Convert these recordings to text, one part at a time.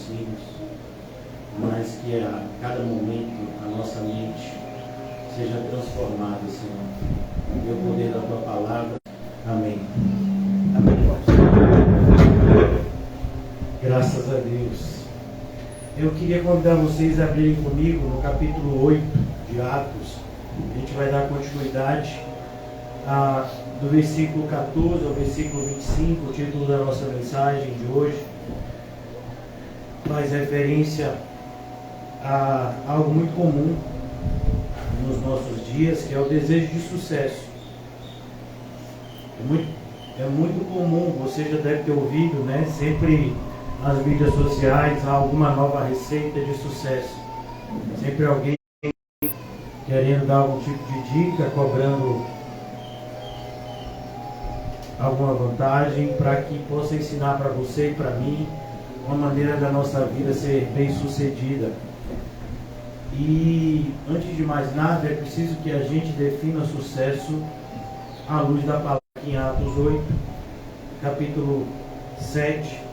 filhos, mas que a cada momento a nossa mente seja transformada, Senhor, pelo poder da Tua palavra. Amém. Amém. Graças a Deus. Eu queria convidar vocês a abrirem comigo no capítulo 8 de Atos. A gente vai dar continuidade do versículo 14 ao versículo 25. O título da nossa mensagem de hoje faz referência a algo muito comum nos nossos dias, que é o desejo de sucesso. É muito comum, você já deve ter ouvido, né? Sempre nas mídias sociais há alguma nova receita de sucesso. Sempre alguém querendo dar algum tipo de dica, cobrando alguma vantagem para que possa ensinar para você e para mim uma maneira da nossa vida ser bem sucedida. E antes de mais nada, é preciso que a gente defina sucesso à luz da palavra aqui em Atos 8, capítulo 7.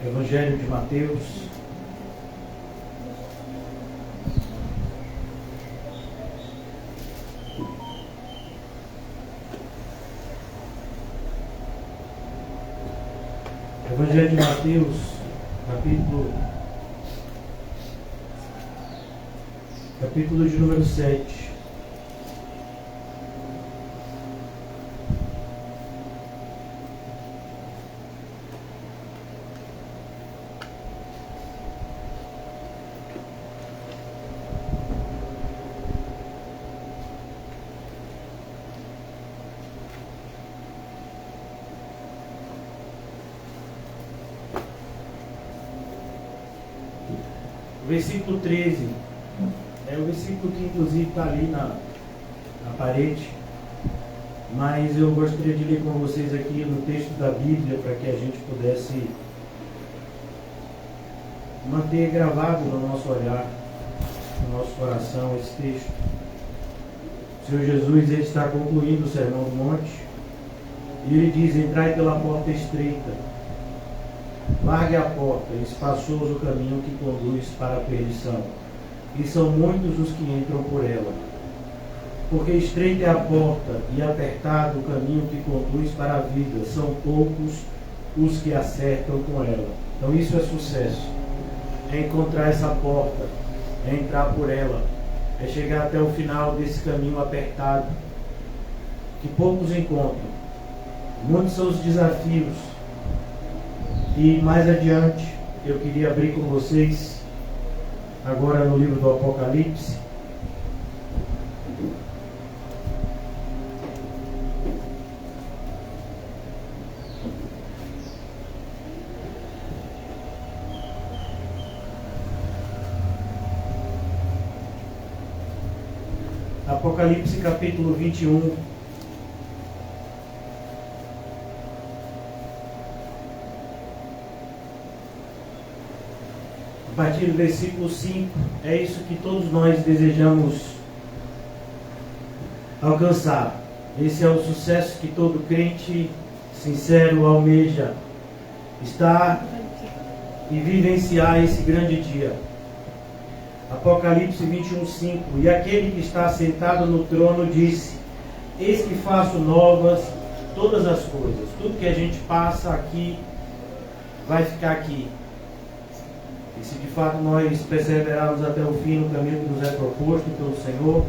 Evangelho de Mateus. Evangelho de Mateus, capítulo de número 7. Versículo 13 é o versículo que inclusive está ali na parede, mas eu gostaria de ler com vocês aqui no texto da Bíblia para que a gente pudesse manter gravado no nosso olhar, no nosso coração esse texto. O Senhor Jesus, ele está concluindo o Sermão do Monte e ele diz: entrai pela porta estreita, largue a porta, espaçoso o caminho que conduz para a perdição, e são muitos os que entram por ela. Porque estreita é a porta e apertado o caminho que conduz para a vida, são poucos os que acertam com ela. Então isso é sucesso, é encontrar essa porta, é entrar por ela, é chegar até o final desse caminho apertado, que poucos encontram. Muitos são os desafios. E mais adiante, eu queria abrir com vocês, agora no livro do Apocalipse. Apocalipse capítulo 21. A partir do versículo 5, é isso que todos nós desejamos alcançar. Esse é o sucesso que todo crente sincero almeja, estar e vivenciar esse grande dia. Apocalipse 21, 5. E aquele que está sentado no trono disse: eis que faço novas todas as coisas. Tudo que a gente passa aqui vai ficar aqui. E se de fato nós perseverarmos até o fim no caminho que nos é proposto pelo Senhor,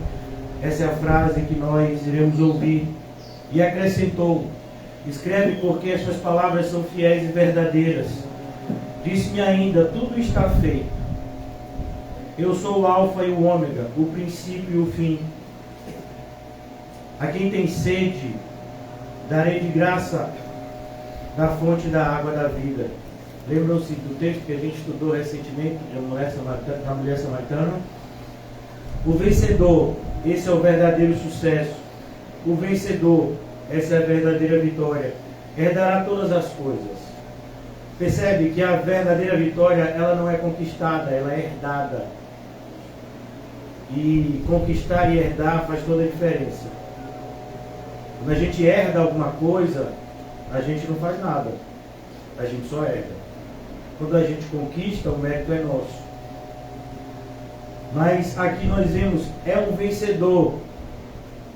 essa é a frase que nós iremos ouvir. E acrescentou: escreve, porque estas palavras são fiéis e verdadeiras. Disse-me ainda: tudo está feito. Eu sou o Alfa e o Ômega, o princípio e o fim. A quem tem sede, darei de graça da fonte da água da vida. Lembram-se do texto que a gente estudou recentemente, da mulher samaritana? O vencedor, esse é o verdadeiro sucesso. O vencedor, essa é a verdadeira vitória. Herdará todas as coisas. Percebe que a verdadeira vitória, ela não é conquistada, ela é herdada. E conquistar e herdar faz toda a diferença. Quando a gente herda alguma coisa, a gente não faz nada. A gente só herda. Quando a gente conquista, o mérito é nosso. Mas aqui nós vemos, é um vencedor.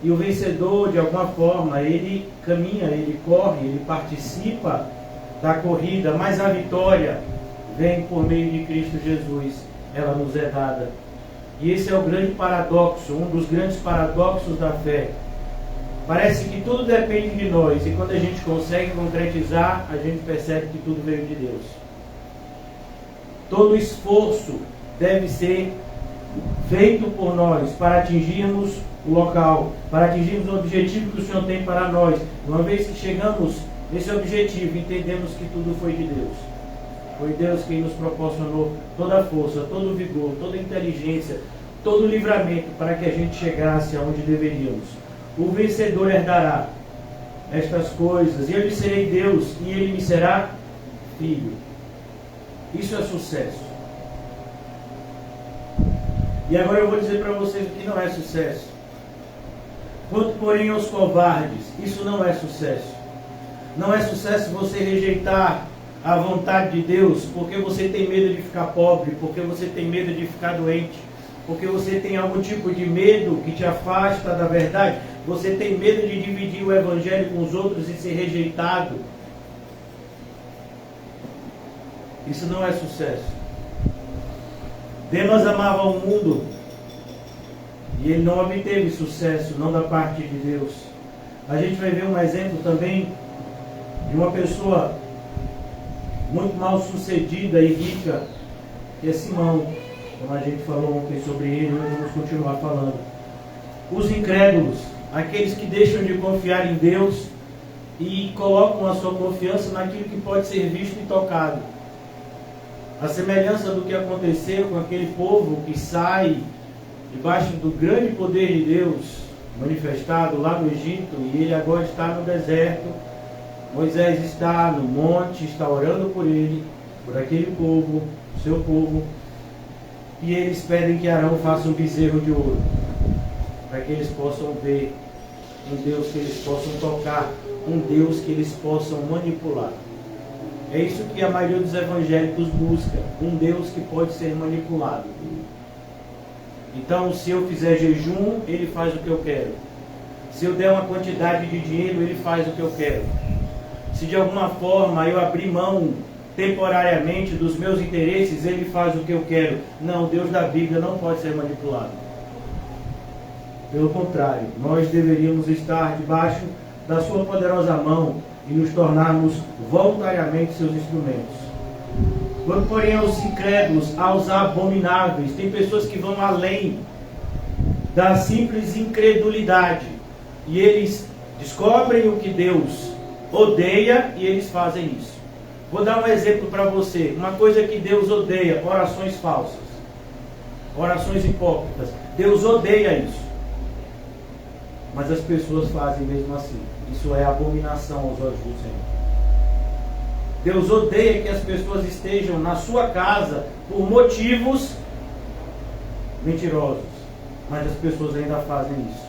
E o vencedor, de alguma forma, ele caminha, ele corre, ele participa da corrida, mas a vitória vem por meio de Cristo Jesus. Ela nos é dada. E esse é o grande paradoxo, um dos grandes paradoxos da fé. Parece que tudo depende de nós, e quando a gente consegue concretizar, a gente percebe que tudo veio de Deus. Todo esforço deve ser feito por nós para atingirmos o local, para atingirmos o objetivo que o Senhor tem para nós. Uma vez que chegamos nesse objetivo, entendemos que tudo foi de Deus. Foi Deus quem nos proporcionou toda a força, todo o vigor, toda a inteligência, todo o livramento para que a gente chegasse aonde deveríamos. O vencedor herdará estas coisas, e eu lhe serei Deus, e ele me será filho. Isso é sucesso. E agora eu vou dizer para vocês o que não é sucesso. Quanto, porém, aos covardes, isso não é sucesso. Não é sucesso você rejeitar a vontade de Deus porque você tem medo de ficar pobre, porque você tem medo de ficar doente, porque você tem algum tipo de medo que te afasta da verdade, você tem medo de dividir o evangelho com os outros e ser rejeitado. Isso não é sucesso. Demas amava o mundo e ele não obteve sucesso, não da parte de Deus. A gente vai ver um exemplo também de uma pessoa muito mal sucedida e rica, que é Simão. Como a gente falou ontem sobre ele, nós vamos continuar falando. Os incrédulos, aqueles que deixam de confiar em Deus e colocam a sua confiança naquilo que pode ser visto e tocado. A semelhança do que aconteceu com aquele povo que sai debaixo do grande poder de Deus manifestado lá no Egito, e ele agora está no deserto. Moisés está no monte, está orando por ele, por aquele povo, seu povo, e eles pedem que Arão faça um bezerro de ouro, para que eles possam ver um Deus que eles possam tocar, um Deus que eles possam manipular. É isso que a maioria dos evangélicos busca, um Deus que pode ser manipulado. Então, se eu fizer jejum, ele faz o que eu quero. Se eu der uma quantidade de dinheiro, ele faz o que eu quero. Se de alguma forma eu abrir mão temporariamente dos meus interesses, ele faz o que eu quero. Não, o Deus da Bíblia não pode ser manipulado. Pelo contrário, nós deveríamos estar debaixo da sua poderosa mão e nos tornarmos voluntariamente seus instrumentos. Quando, porém, aos incrédulos, aos abomináveis, tem pessoas que vão além da simples incredulidade e eles descobrem o que Deus odeia e eles fazem isso. Vou dar um exemplo para você. Uma coisa que Deus odeia: orações falsas, orações hipócritas. Deus odeia isso. Mas as pessoas fazem mesmo assim. Isso é abominação aos olhos do Senhor. Deus odeia que as pessoas estejam na sua casa por motivos mentirosos. Mas as pessoas ainda fazem isso.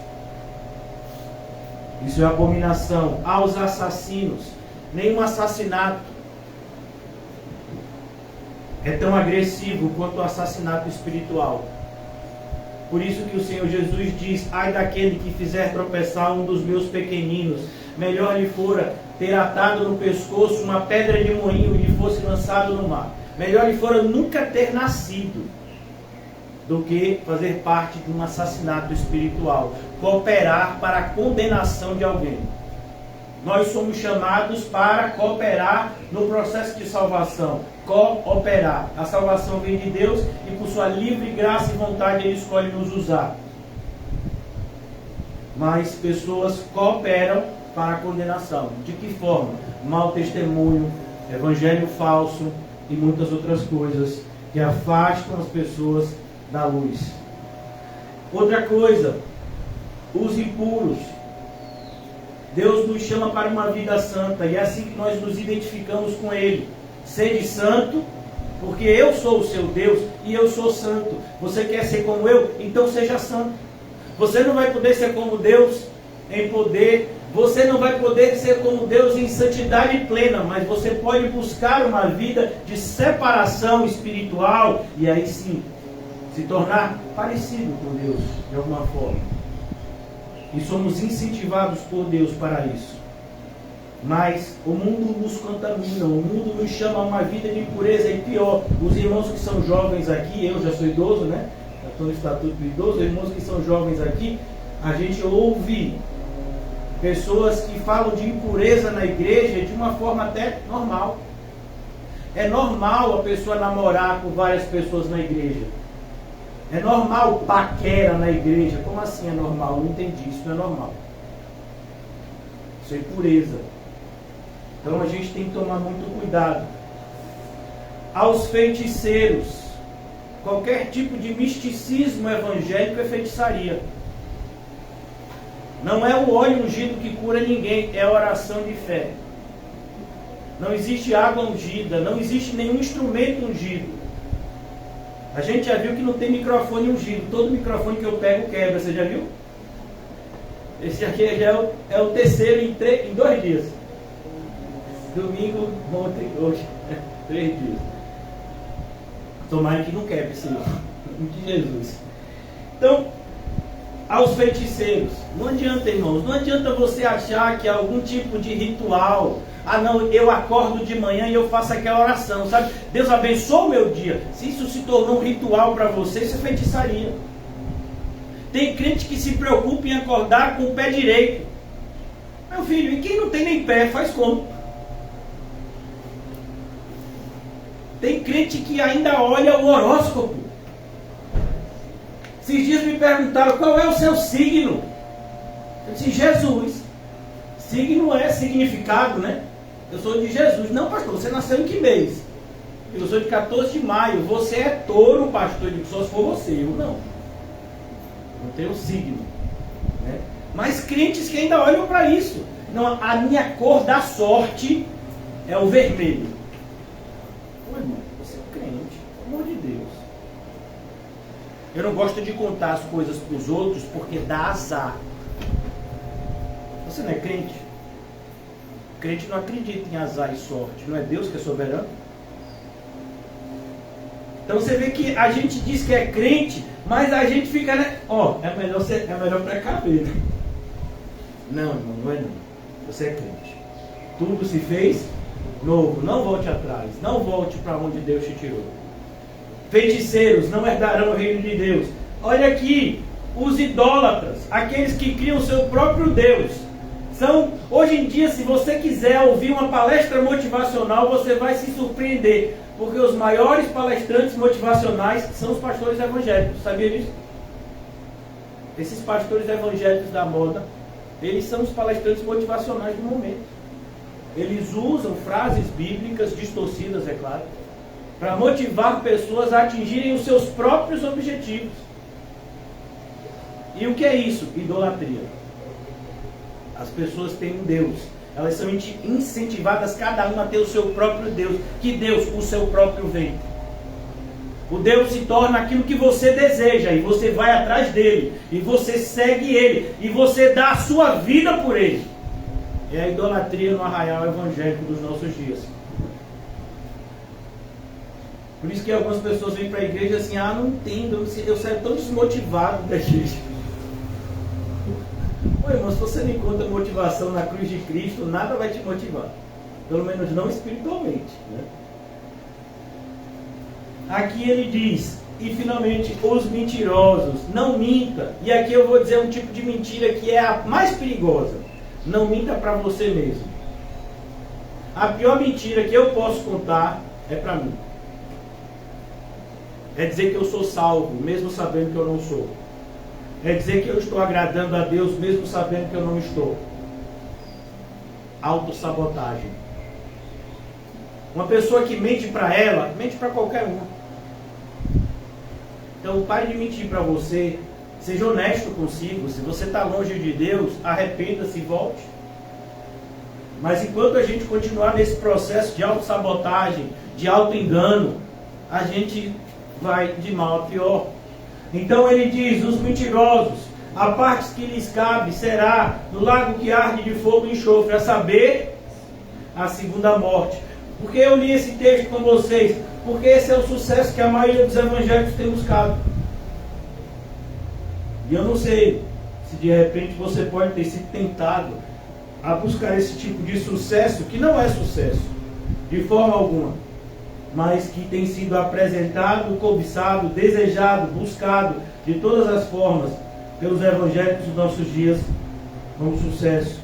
Isso é abominação aos assassinos. Nenhum assassinato é tão agressivo quanto o assassinato espiritual. Por isso que o Senhor Jesus diz: ai daquele que fizer tropeçar um dos meus pequeninos, melhor lhe fora ter atado no pescoço uma pedra de moinho e lhe fosse lançado no mar. Melhor lhe fora nunca ter nascido do que fazer parte de um assassinato espiritual, cooperar para a condenação de alguém. Nós somos chamados para cooperar no processo de salvação. Cooperar. A salvação vem de Deus e por sua livre graça e vontade Ele escolhe nos usar. Mas pessoas cooperam para a condenação. De que forma? Mau testemunho, evangelho falso e muitas outras coisas que afastam as pessoas da luz. Outra coisa, os impuros. Deus nos chama para uma vida santa e é assim que nós nos identificamos com Ele. Sede santo, porque eu sou o seu Deus e eu sou santo. Você quer ser como eu? Então seja santo. Você não vai poder ser como Deus em poder Você não vai poder ser como Deus em santidade plena, mas você pode buscar uma vida de separação espiritual e aí sim se tornar parecido com Deus de alguma forma. E somos incentivados por Deus para isso. Mas o mundo nos contamina, o mundo nos chama a uma vida de impureza e pior. Os irmãos que são jovens aqui, eu já sou idoso, né? Já estou no estatuto do idoso, os irmãos que são jovens aqui, a gente ouve pessoas que falam de impureza na igreja de uma forma até normal. É normal a pessoa namorar com várias pessoas na igreja. É normal paquera na igreja. Como assim é normal? Não entendi, isso não é normal. Isso é impureza. Então a gente tem que tomar muito cuidado. Aos feiticeiros, qualquer tipo de misticismo evangélico é feitiçaria. Não é o óleo ungido que cura ninguém, é a oração de fé. Não existe água ungida, não existe nenhum instrumento ungido. A gente já viu que não tem microfone ungido. Todo microfone que eu pego quebra, você já viu? Esse aqui já é o terceiro em 2 dias. Domingo, ontem, hoje. 3 dias. Tomara que não quebre, Senhor. Em nome de Jesus. Então, aos feiticeiros, não adianta, irmãos, não adianta você achar que é algum tipo de ritual. Ah não, eu acordo de manhã e eu faço aquela oração, sabe? Deus abençoa o meu dia. Se isso se tornou um ritual para você, isso é feitiçaria. Tem crente que se preocupa em acordar com o pé direito. Meu filho, e quem não tem nem pé, faz como? Tem crente que ainda olha o horóscopo. Esses dias me perguntaram qual é o seu signo. Eu disse, Jesus. Signo é significado, né? Eu sou de Jesus. Não, pastor, você nasceu em que mês? Eu sou de 14 de maio. Você é touro, pastor. Eu digo, só se for você, eu não. Não tenho signo. Né? Mas crentes que ainda olham para isso. Não, a minha cor da sorte é o vermelho. Ô, irmão, você é crente, pelo amor de Deus. Eu não gosto de contar as coisas para os outros porque dá azar. Você não é crente? O crente não acredita em azar e sorte. Não é Deus que é soberano? Então você vê que a gente diz que é crente, mas a gente fica, né? Ó, é melhor precaver. Né? Não, irmão, não é não. Você é crente. Tudo se fez novo. Não volte atrás. Não volte para onde Deus te tirou. Feiticeiros não herdarão o reino de Deus. Olha aqui, os idólatras, aqueles que criam o seu próprio Deus. Hoje em dia, se você quiser ouvir uma palestra motivacional, você vai se surpreender. Porque os maiores palestrantes motivacionais são os pastores evangélicos. Sabia disso? Esses pastores evangélicos da moda, eles são os palestrantes motivacionais do momento. Eles usam frases bíblicas distorcidas, é claro, para motivar pessoas a atingirem os seus próprios objetivos. E o que é isso? Idolatria. As pessoas têm um Deus. Elas são incentivadas cada uma a ter o seu próprio Deus. Que Deus? O seu próprio ventre. O Deus se torna aquilo que você deseja. E você vai atrás dele. E você segue ele. E você dá a sua vida por ele. É a idolatria no arraial evangélico dos nossos dias. Por isso que algumas pessoas vêm para a igreja assim, não entendo, eu saio tão desmotivado da igreja. Ô irmão, se você não encontra motivação na cruz de Cristo, nada vai te motivar. Pelo menos não espiritualmente. Né? Aqui ele diz, e finalmente, os mentirosos, não minta. E aqui eu vou dizer um tipo de mentira que é a mais perigosa. Não minta para você mesmo. A pior mentira que eu posso contar é para mim. É dizer que eu sou salvo, mesmo sabendo que eu não sou. É dizer que eu estou agradando a Deus, mesmo sabendo que eu não estou. Autossabotagem. Uma pessoa que mente para ela, mente para qualquer um. Então pare de mentir para você. Seja honesto consigo. Se você está longe de Deus, arrependa-se e volte. Mas enquanto a gente continuar nesse processo de autossabotagem, de autoengano, a gente vai de mal a pior. Então ele diz, os mentirosos, a parte que lhes cabe será no lago que arde de fogo e enxofre, a saber, a segunda morte. Por que eu li esse texto com vocês? Porque esse é o sucesso que a maioria dos evangélicos tem buscado. E eu não sei se de repente você pode ter sido tentado a buscar esse tipo de sucesso, que não é sucesso, de forma alguma, mas que tem sido apresentado, cobiçado, desejado, buscado, de todas as formas, pelos evangélicos dos nossos dias, como sucesso.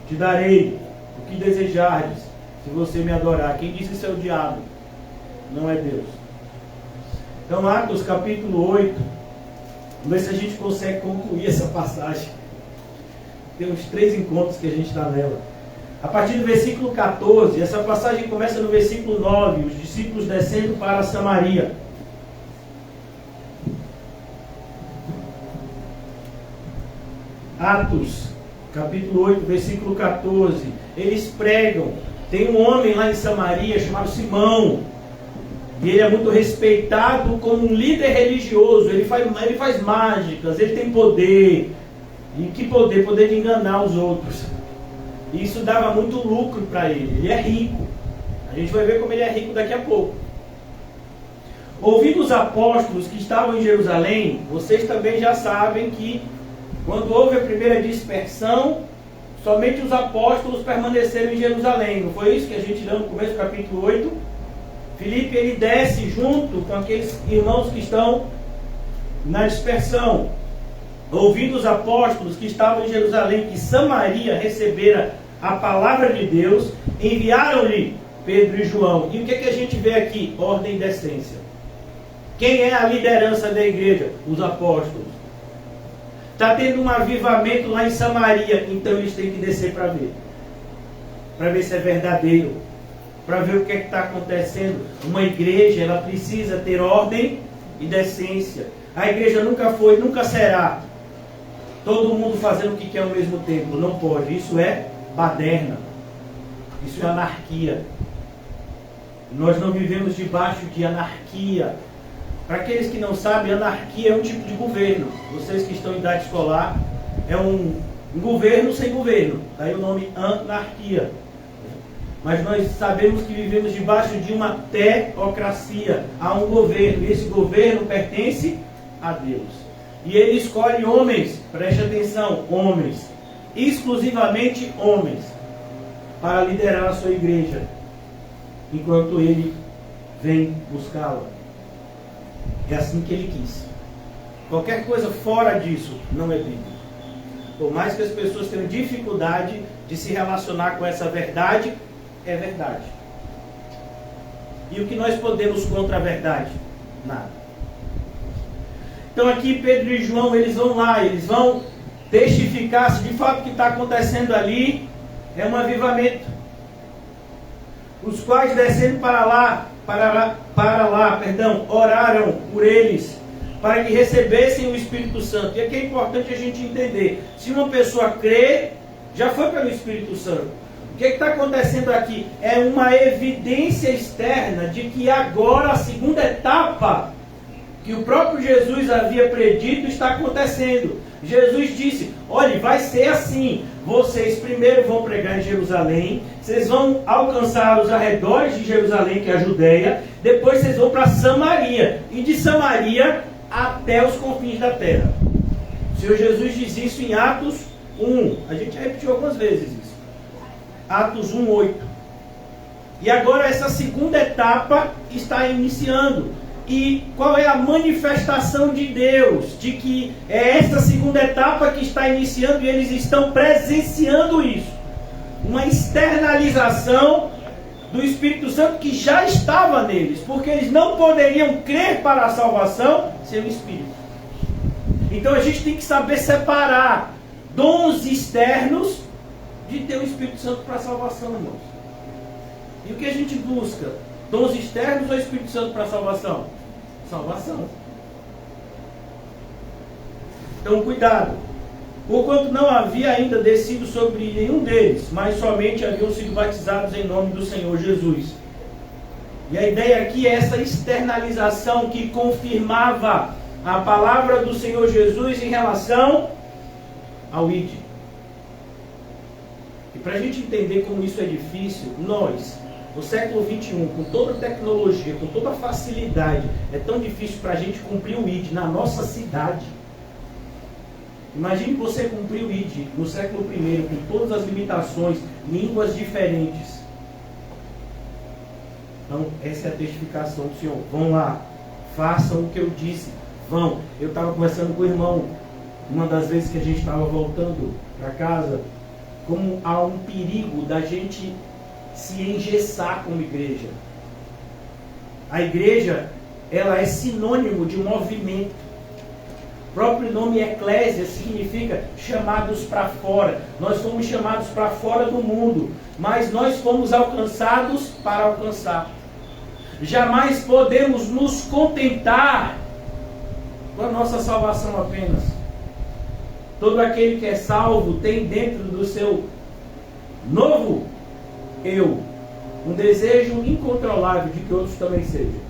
Te darei o que desejardes, se você me adorar. Quem disse isso é o diabo, não é Deus. Então, Atos capítulo 8, vamos ver se a gente consegue concluir essa passagem. Tem uns 3 encontros que a gente está nela. A partir do versículo 14, essa passagem começa no versículo 9, os discípulos descendo para Samaria. Atos, capítulo 8, versículo 14. Eles pregam. Tem um homem lá em Samaria chamado Simão. E ele é muito respeitado como um líder religioso. Ele faz mágicas, ele tem poder. E que poder? Poder de enganar os outros. E isso dava muito lucro para ele. Ele é rico. A gente vai ver como ele é rico daqui a pouco. Ouvindo os apóstolos que estavam em Jerusalém, vocês também já sabem que quando houve a primeira dispersão, somente os apóstolos permaneceram em Jerusalém. Não foi isso que a gente leu no começo do capítulo 8? Filipe, ele desce junto com aqueles irmãos que estão na dispersão. Ouvindo os apóstolos que estavam em Jerusalém, que Samaria recebera a palavra de Deus, enviaram-lhe Pedro e João. E o que é que a gente vê aqui? Ordem e decência. Quem é a liderança da igreja? Os apóstolos. Está tendo um avivamento lá em Samaria, então eles têm que descer para ver se é verdadeiro, para ver o que está acontecendo. Uma igreja, ela precisa ter ordem e decência. A igreja nunca foi, nunca será todo mundo fazendo o que quer ao mesmo tempo. Não pode. Isso é baderna. Isso é anarquia. Nós não vivemos debaixo de anarquia. Para aqueles que não sabem, anarquia é um tipo de governo. Vocês que estão em idade escolar, é um governo sem governo. Daí o nome anarquia. Mas nós sabemos que vivemos debaixo de uma teocracia. Há um governo, e esse governo pertence a Deus. E ele escolhe homens, preste atenção, homens, exclusivamente homens, para liderar a sua igreja, enquanto ele vem buscá-la. É assim que ele quis. Qualquer coisa fora disso não é bíblico. Por mais que as pessoas tenham dificuldade de se relacionar com essa verdade, é verdade. E o que nós podemos contra a verdade? Nada. Então aqui Pedro e João, eles vão lá, eles vão testificar se de fato o que está acontecendo ali é um avivamento. Os quais descendo para lá, oraram por eles, para que recebessem o Espírito Santo. E aqui é importante a gente entender, se uma pessoa crê, já foi pelo Espírito Santo. O que está acontecendo aqui? É uma evidência externa de que agora a segunda etapa que o próprio Jesus havia predito está acontecendo. Jesus disse, olha, vai ser assim, vocês primeiro vão pregar em Jerusalém, vocês vão alcançar os arredores de Jerusalém, que é a Judéia, depois vocês vão para Samaria, e de Samaria até os confins da terra. O Senhor Jesus diz isso em Atos 1, a gente repetiu algumas vezes isso, Atos 1:8. E agora essa segunda etapa está iniciando. E qual é a manifestação de Deus? De que é esta segunda etapa que está iniciando e eles estão presenciando isso. Uma externalização do Espírito Santo que já estava neles. Porque eles não poderiam crer para a salvação sem o Espírito. Então a gente tem que saber separar dons externos de ter o Espírito Santo para a salvação, irmãos. E o que a gente busca? Dons externos ou Espírito Santo para a salvação? Salvação. Então cuidado. Porquanto não havia ainda descido sobre nenhum deles, mas somente haviam sido batizados em nome do Senhor Jesus. E a ideia aqui é essa externalização que confirmava a palavra do Senhor Jesus em relação ao ID. E para a gente entender como isso é difícil, nós, no século XXI, com toda a tecnologia, com toda a facilidade, é tão difícil para a gente cumprir o ID na nossa cidade. Imagine você cumprir o ID no século I, com todas as limitações, línguas diferentes. Então, essa é a testificação do Senhor. Vão lá, façam o que eu disse. Vão. Eu estava conversando com o irmão, uma das vezes que a gente estava voltando para casa, como há um perigo da gente se engessar como igreja. A igreja, ela é sinônimo de movimento. O próprio nome eclésia significa chamados para fora. Nós fomos chamados para fora do mundo, mas nós fomos alcançados para alcançar. Jamais podemos nos contentar com a nossa salvação apenas. Todo aquele que é salvo tem dentro do seu novo eu um desejo incontrolável de que outros também sejam.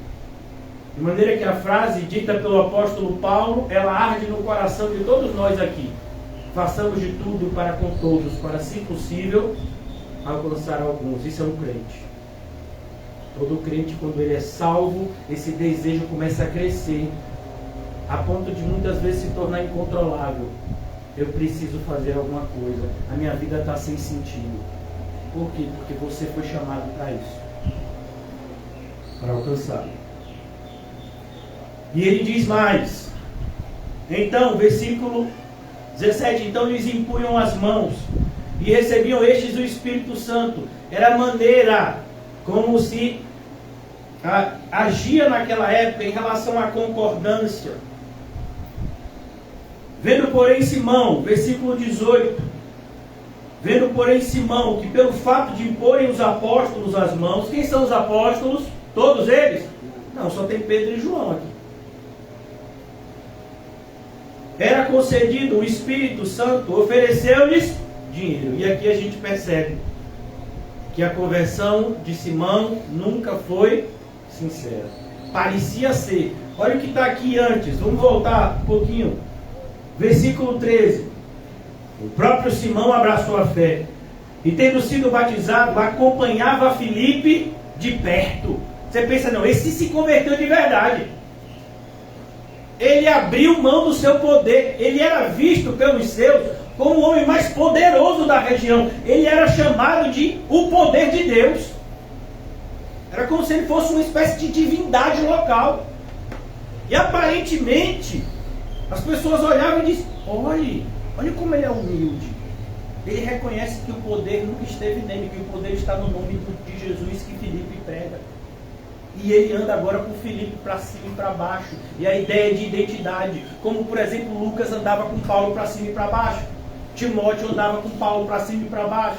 De maneira que a frase dita pelo apóstolo Paulo, ela arde no coração de todos nós aqui. Façamos de tudo para com todos, para, se possível, alcançar alguns. Isso é um crente. Todo crente, quando ele é salvo, esse desejo começa a crescer, a ponto de muitas vezes se tornar incontrolável. Eu preciso fazer alguma coisa. A minha vida está sem sentido. Por quê? Porque você foi chamado para isso. Para alcançar. E ele diz mais. Então, versículo 17. Então lhes impunham as mãos e recebiam estes o Espírito Santo. Era a maneira como se agia naquela época em relação à concordância. Vendo, porém, Simão, versículo 18. Vendo, porém, Simão, que pelo fato de imporem os apóstolos as mãos. Quem são os apóstolos? Todos eles? Não, só tem Pedro e João aqui. Era concedido o Espírito Santo, ofereceu-lhes dinheiro. E aqui a gente percebe que a conversão de Simão nunca foi sincera. Parecia ser. Olha o que está aqui antes. Vamos voltar um pouquinho. Versículo 13. O próprio Simão abraçou a fé. E tendo sido batizado, acompanhava Filipe de perto. Você pensa, não, esse se converteu de verdade. Ele abriu mão do seu poder. Ele era visto pelos seus como o homem mais poderoso da região. Ele era chamado de o poder de Deus. Era como se ele fosse uma espécie de divindade local. E aparentemente as pessoas olhavam e diziam: olha como ele é humilde. Ele reconhece que o poder nunca esteve nele, que o poder está no nome de Jesus que Filipe prega. E ele anda agora com Filipe para cima e para baixo. E a ideia de identidade, como por exemplo Lucas andava com Paulo para cima e para baixo, Timóteo andava com Paulo para cima e para baixo,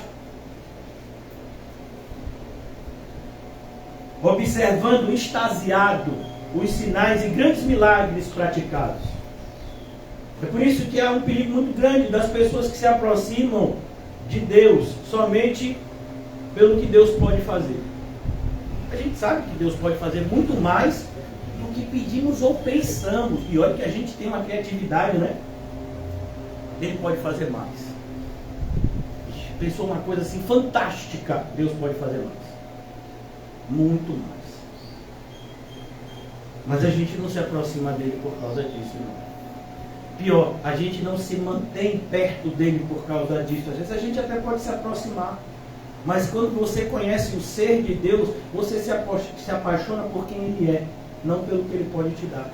observando extasiado os sinais e grandes milagres praticados. É por isso que há um perigo muito grande das pessoas que se aproximam de Deus somente pelo que Deus pode fazer. A gente sabe que Deus pode fazer muito mais do que pedimos ou pensamos. E olha que a gente tem uma criatividade, né? Ele pode fazer mais. Pensou uma coisa assim fantástica. Deus pode fazer mais. Muito mais. Mas a gente não se aproxima dele por causa disso, não. Pior, a gente não se mantém perto dele por causa disso. Às vezes a gente até pode se aproximar. Mas quando você conhece o ser de Deus, você se apaixona por quem Ele é, não pelo que Ele pode te dar.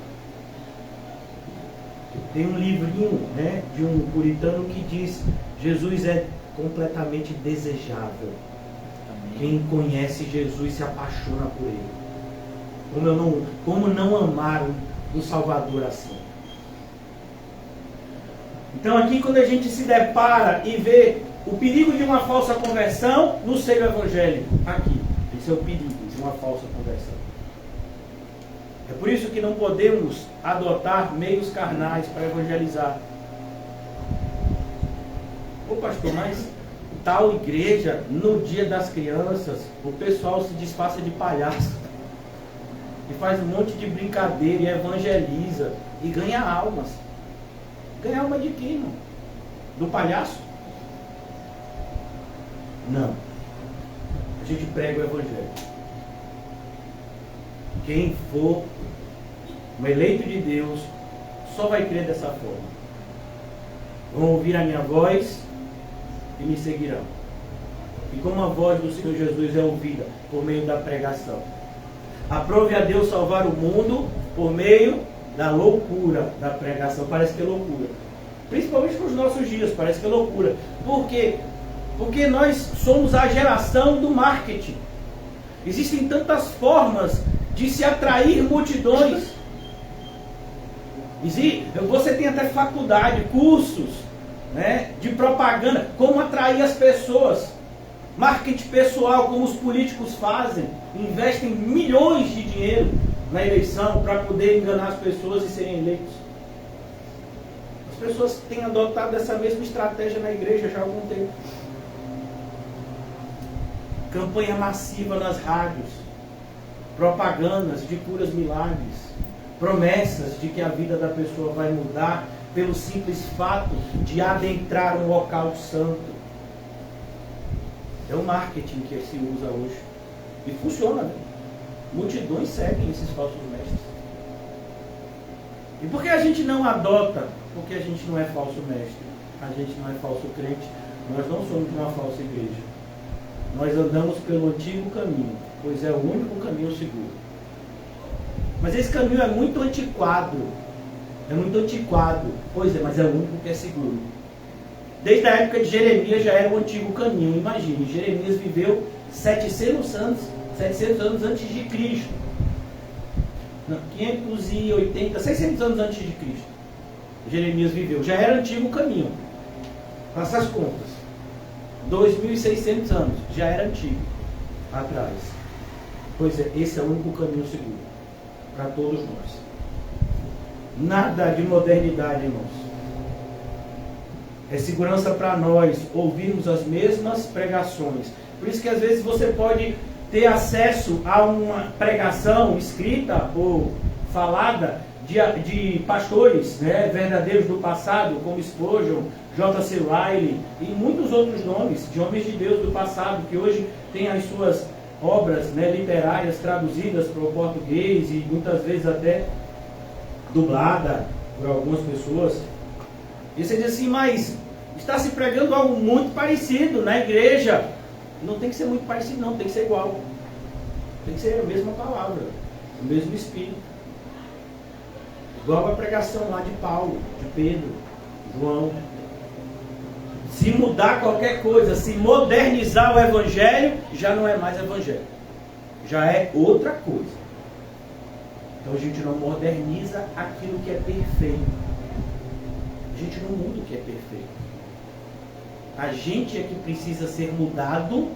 Tem um livrinho, né, de um puritano que diz: Jesus é completamente desejável. Amém. Quem conhece Jesus se apaixona por Ele. Como não amar um Salvador assim? Então aqui, quando a gente se depara e vê o perigo de uma falsa conversão no seio evangélico, aqui, esse é o perigo de uma falsa conversão. É por isso que não podemos adotar meios carnais para evangelizar. Ô pastor, mas tal igreja, no dia das crianças, o pessoal se disfarça de palhaço. e faz um monte de brincadeira, e evangeliza, e ganha almas. Ganha alma de quem, irmão? Do palhaço? Não. A gente prega o evangelho. Quem for um eleito de Deus só vai crer dessa forma. Vão ouvir a minha voz e me seguirão. E como a voz do Senhor Jesus é ouvida por meio da pregação. Aprove a Deus salvar o mundo por meio da loucura da pregação. Parece que é loucura. Principalmente nos nossos dias, parece que é loucura. Por quê? Porque nós somos a geração do marketing. Existem tantas formas de se atrair multidões. Você tem até faculdade, cursos, né, de propaganda, como atrair as pessoas. Marketing pessoal, como os políticos fazem. Investem milhões de dinheiro na eleição para poder enganar as pessoas e serem eleitos. As pessoas têm adotado essa mesma estratégia na igreja já há algum tempo. Campanha massiva nas rádios, propagandas de curas, milagres, promessas de que a vida da pessoa vai mudar pelo simples fato de adentrar um local santo. É o marketing que se usa hoje. E funciona, né? Multidões seguem esses falsos mestres. E por que a gente não adota? Porque a gente não é falso mestre. A gente não é falso crente. Nós não somos uma falsa igreja. Nós andamos pelo antigo caminho, pois é o único caminho seguro. Mas esse caminho é muito antiquado. É muito antiquado. Pois é, mas é o único que é seguro. Desde a época de Jeremias já era o antigo caminho. Imagine, Jeremias viveu 700 anos antes de Cristo. Não, 580, 600 anos antes de Cristo. Jeremias viveu. Já era antigo caminho. Faça as contas. 2.600 anos. Já era antigo. Atrás. Pois é, esse é o único caminho seguro. Para todos nós. Nada de modernidade, irmãos. É segurança para nós ouvirmos as mesmas pregações. Por isso que às vezes você pode ter acesso a uma pregação escrita ou falada de pastores, né, verdadeiros do passado, como Spurgeon, J.C. Riley e muitos outros nomes, de homens de Deus do passado, que hoje têm as suas obras, né, literárias traduzidas para o português e muitas vezes até dublada por algumas pessoas. E você diz assim, mas está se pregando algo muito parecido na igreja. Não tem que ser muito parecido, não, tem que ser igual. Tem que ser a mesma palavra, o mesmo espírito. Igual a pregação lá de Paulo, de Pedro, João. Se mudar qualquer coisa, se modernizar o evangelho, já não é mais evangelho. Já é outra coisa. Então a gente não moderniza aquilo que é perfeito. A gente não muda o que é perfeito. A gente é que precisa ser mudado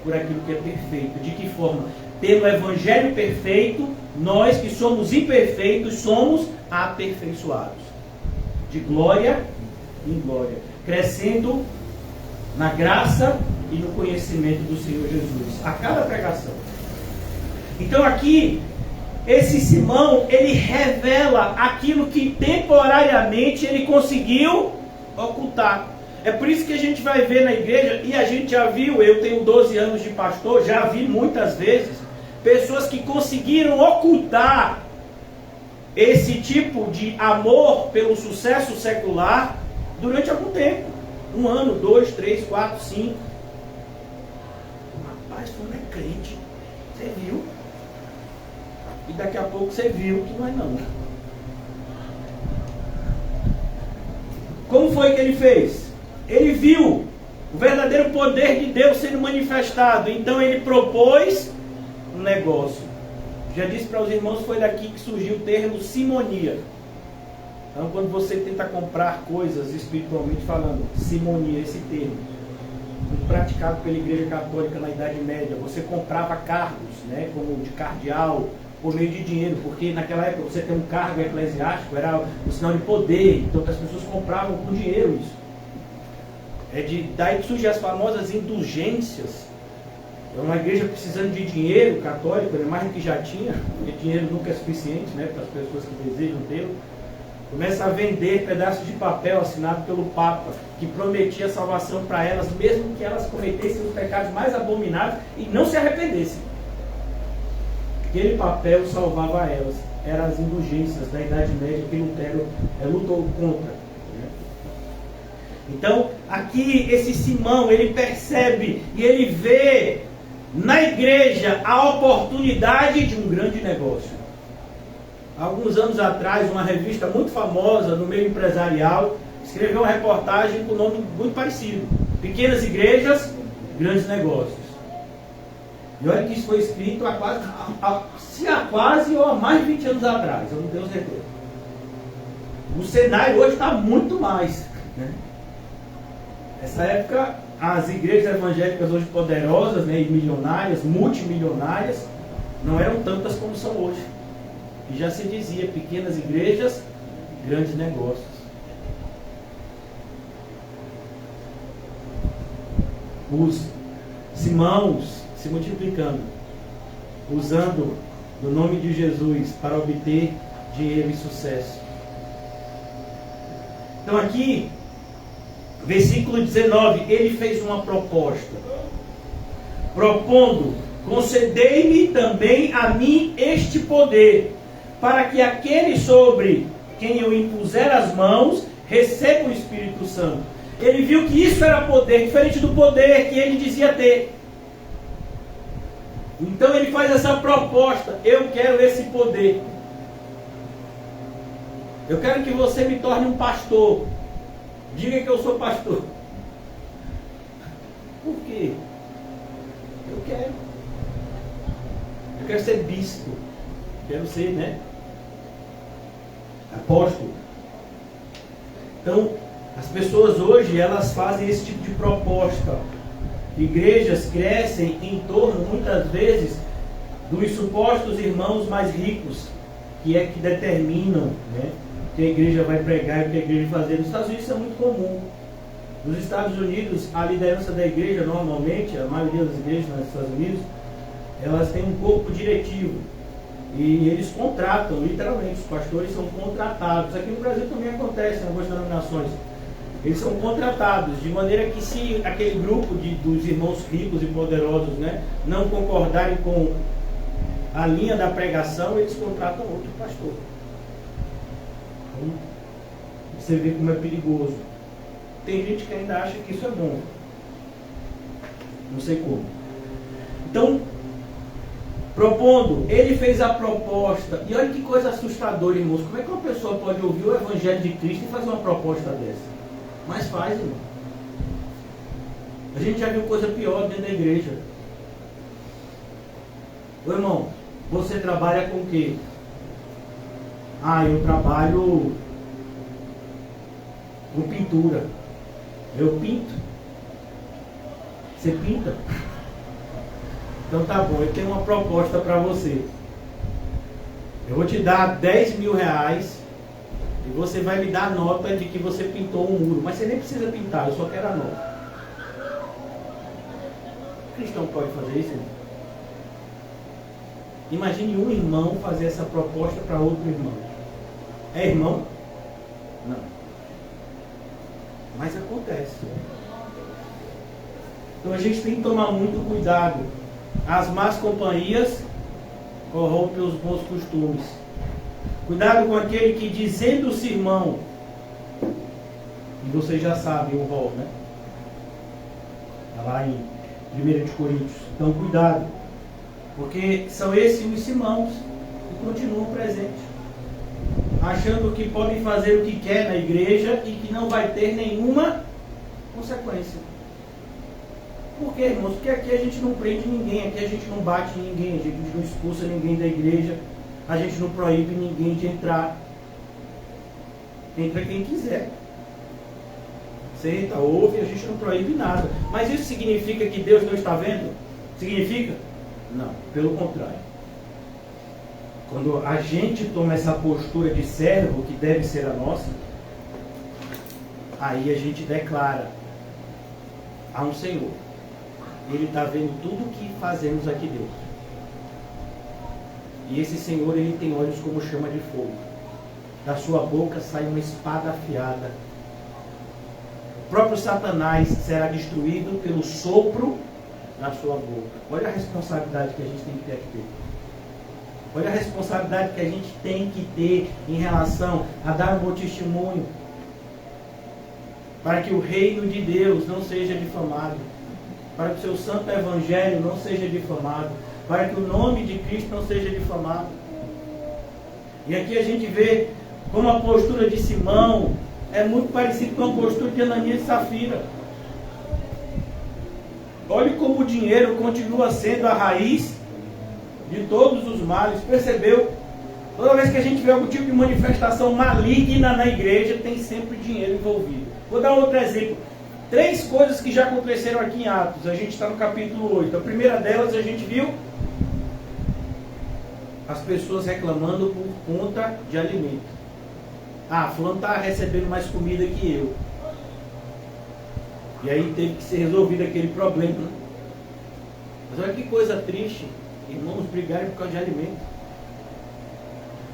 por aquilo que é perfeito. De que forma? Pelo evangelho perfeito, nós que somos imperfeitos, somos aperfeiçoados. De glória em glória. Crescendo na graça e no conhecimento do Senhor Jesus. A cada pregação. Então aqui, esse Simão, ele revela aquilo que temporariamente ele conseguiu ocultar. É por isso que a gente vai ver na igreja, e a gente já viu, eu tenho 12 anos de pastor, já vi muitas vezes, pessoas que conseguiram ocultar esse tipo de amor pelo sucesso secular durante algum tempo. 1 ano, 2, 3, 4, 5. Rapaz, tu não é crente. Você viu? E daqui a pouco você viu que não é não. Como foi que ele fez? Ele viu o verdadeiro poder de Deus sendo manifestado. Então ele propôs um negócio. Já disse para os irmãos, foi daqui que surgiu o termo simonia. Então quando você tenta comprar coisas espiritualmente falando, simonia, esse termo, muito praticado pela Igreja Católica na Idade Média. Você comprava cargos, né, como de cardeal, por meio de dinheiro, porque naquela época você ter um cargo eclesiástico era um sinal de poder, então as pessoas compravam com dinheiro isso. Daí que surgem as famosas indulgências. É uma igreja precisando de dinheiro católico, mais do que já tinha, porque dinheiro nunca é suficiente, né, para as pessoas que desejam tê-lo. Começa a vender pedaços de papel assinado pelo Papa, que prometia salvação para elas, mesmo que elas cometessem os pecados mais abomináveis e não se arrependessem. Aquele papel salvava elas. Eram as indulgências da Idade Média que Lutero lutou contra. Então, aqui esse Simão, ele percebe e ele vê na igreja a oportunidade de um grande negócio. Alguns anos atrás, uma revista muito famosa no meio empresarial escreveu uma reportagem com um nome muito parecido: Pequenas Igrejas, Grandes Negócios. E olha que isso foi escrito há quase ou há mais de 20 anos atrás, eu não tenho certeza. O cenário hoje está muito mais, né? Nessa época, as igrejas evangélicas hoje poderosas, né, e milionárias, multimilionárias, não eram tantas como são hoje. E já se dizia: pequenas igrejas, grandes negócios. Os Simãos se multiplicando, usando o nome de Jesus para obter dinheiro e sucesso. Então aqui, versículo 19, ele fez uma proposta, propondo: concedei-me também a mim este poder, para que aquele sobre quem eu impuser as mãos receba o Espírito Santo. Ele viu que isso era poder, diferente do poder que ele dizia ter. Então ele faz essa proposta: eu quero esse poder. Eu quero que você me torne um pastor. Diga que eu sou pastor. Por quê? Eu quero. Eu quero ser bispo. Quero ser, né, apóstolo. Então, as pessoas hoje, elas fazem esse tipo de proposta. Igrejas crescem em torno, muitas vezes, dos supostos irmãos mais ricos, que é que determinam, né, que a igreja vai pregar e o que a igreja vai fazer. Nos Estados Unidos isso é muito comum. Nos Estados Unidos, a liderança da igreja, normalmente, a maioria das igrejas nos Estados Unidos, elas têm um corpo diretivo. E eles contratam, literalmente, os pastores são contratados. Aqui no Brasil também acontece em algumas denominações. Eles são contratados, de maneira que se aquele grupo dos irmãos ricos e poderosos, né, não concordarem com a linha da pregação, eles contratam outro pastor. Então, você vê como é perigoso. Tem gente que ainda acha que isso é bom. Não sei como. Então, propondo, ele fez a proposta. E olha que coisa assustadora, irmãos. Como é que uma pessoa pode ouvir o Evangelho de Cristo e fazer uma proposta dessa? Mas faz, irmão. A gente já viu coisa pior dentro da igreja. Ô irmão, você trabalha com o quê? Eu trabalho com pintura. Eu pinto. Você pinta? Então tá bom, eu tenho uma proposta para você. Eu vou te dar 10 mil reais e você vai me dar a nota de que você pintou um muro. Mas você nem precisa pintar, eu só quero a nota. O cristão pode fazer isso, irmão? Imagine um irmão fazer essa proposta para outro irmão. É irmão? Não. Mas acontece. Então a gente tem que tomar muito cuidado. As más companhias corrompem os bons costumes. Cuidado com aquele que, dizendo-se irmão, e vocês já sabem o rol, né? Está lá em 1 de Coríntios. Então cuidado, porque são esses os irmãos que continuam presentes, achando que podem fazer o que quer na igreja e que não vai ter nenhuma consequência. Por quê, irmãos? Porque aqui a gente não prende ninguém, aqui a gente não bate ninguém, a gente não expulsa ninguém da igreja, a gente não proíbe ninguém de entrar. Entra quem quiser. Senta, ouve, a gente não proíbe nada. Mas isso significa que Deus não está vendo? Significa? Não, pelo contrário. Quando a gente toma essa postura de servo, que deve ser a nossa, aí a gente declara: há um Senhor. Ele está vendo tudo o que fazemos aqui dentro. E esse Senhor, ele tem olhos como chama de fogo. Da sua boca sai uma espada afiada. O próprio Satanás será destruído pelo sopro na sua boca. Olha a responsabilidade que a gente tem que ter aqui dentro. Olha a responsabilidade que a gente tem que ter em relação a dar um bom testemunho. Para que o reino de Deus não seja difamado. Para que o seu santo evangelho não seja difamado. Para que o nome de Cristo não seja difamado. E aqui a gente vê como a postura de Simão é muito parecida com a postura de Ananias e Safira. Olhe como o dinheiro continua sendo a raiz de todos os males. Percebeu? Toda vez que a gente vê algum tipo de manifestação maligna na igreja, tem sempre dinheiro envolvido. Vou dar um outro exemplo. 3 coisas que já aconteceram aqui em Atos. A gente está no capítulo 8. A primeira delas a gente viu as pessoas reclamando por conta de alimento. Ah, fulano está recebendo mais comida que eu. E aí teve que ser resolvido aquele problema. Mas olha que coisa triste. Irmãos brigarem por causa de alimento.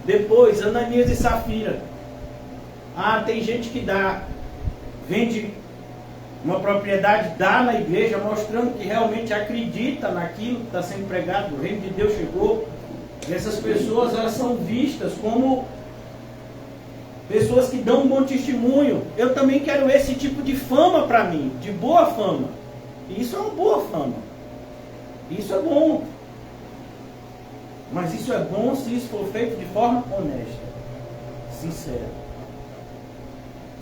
Depois, Ananias e Safira. Ah, tem gente que vende uma propriedade, dá na igreja, mostrando que realmente acredita naquilo que está sendo pregado. O reino de Deus chegou. E essas pessoas, elas são vistas como pessoas que dão um bom testemunho. Eu também quero esse tipo de fama para mim, de boa fama. E isso é uma boa fama. Isso é bom. Mas isso é bom se isso for feito de forma honesta, sincera,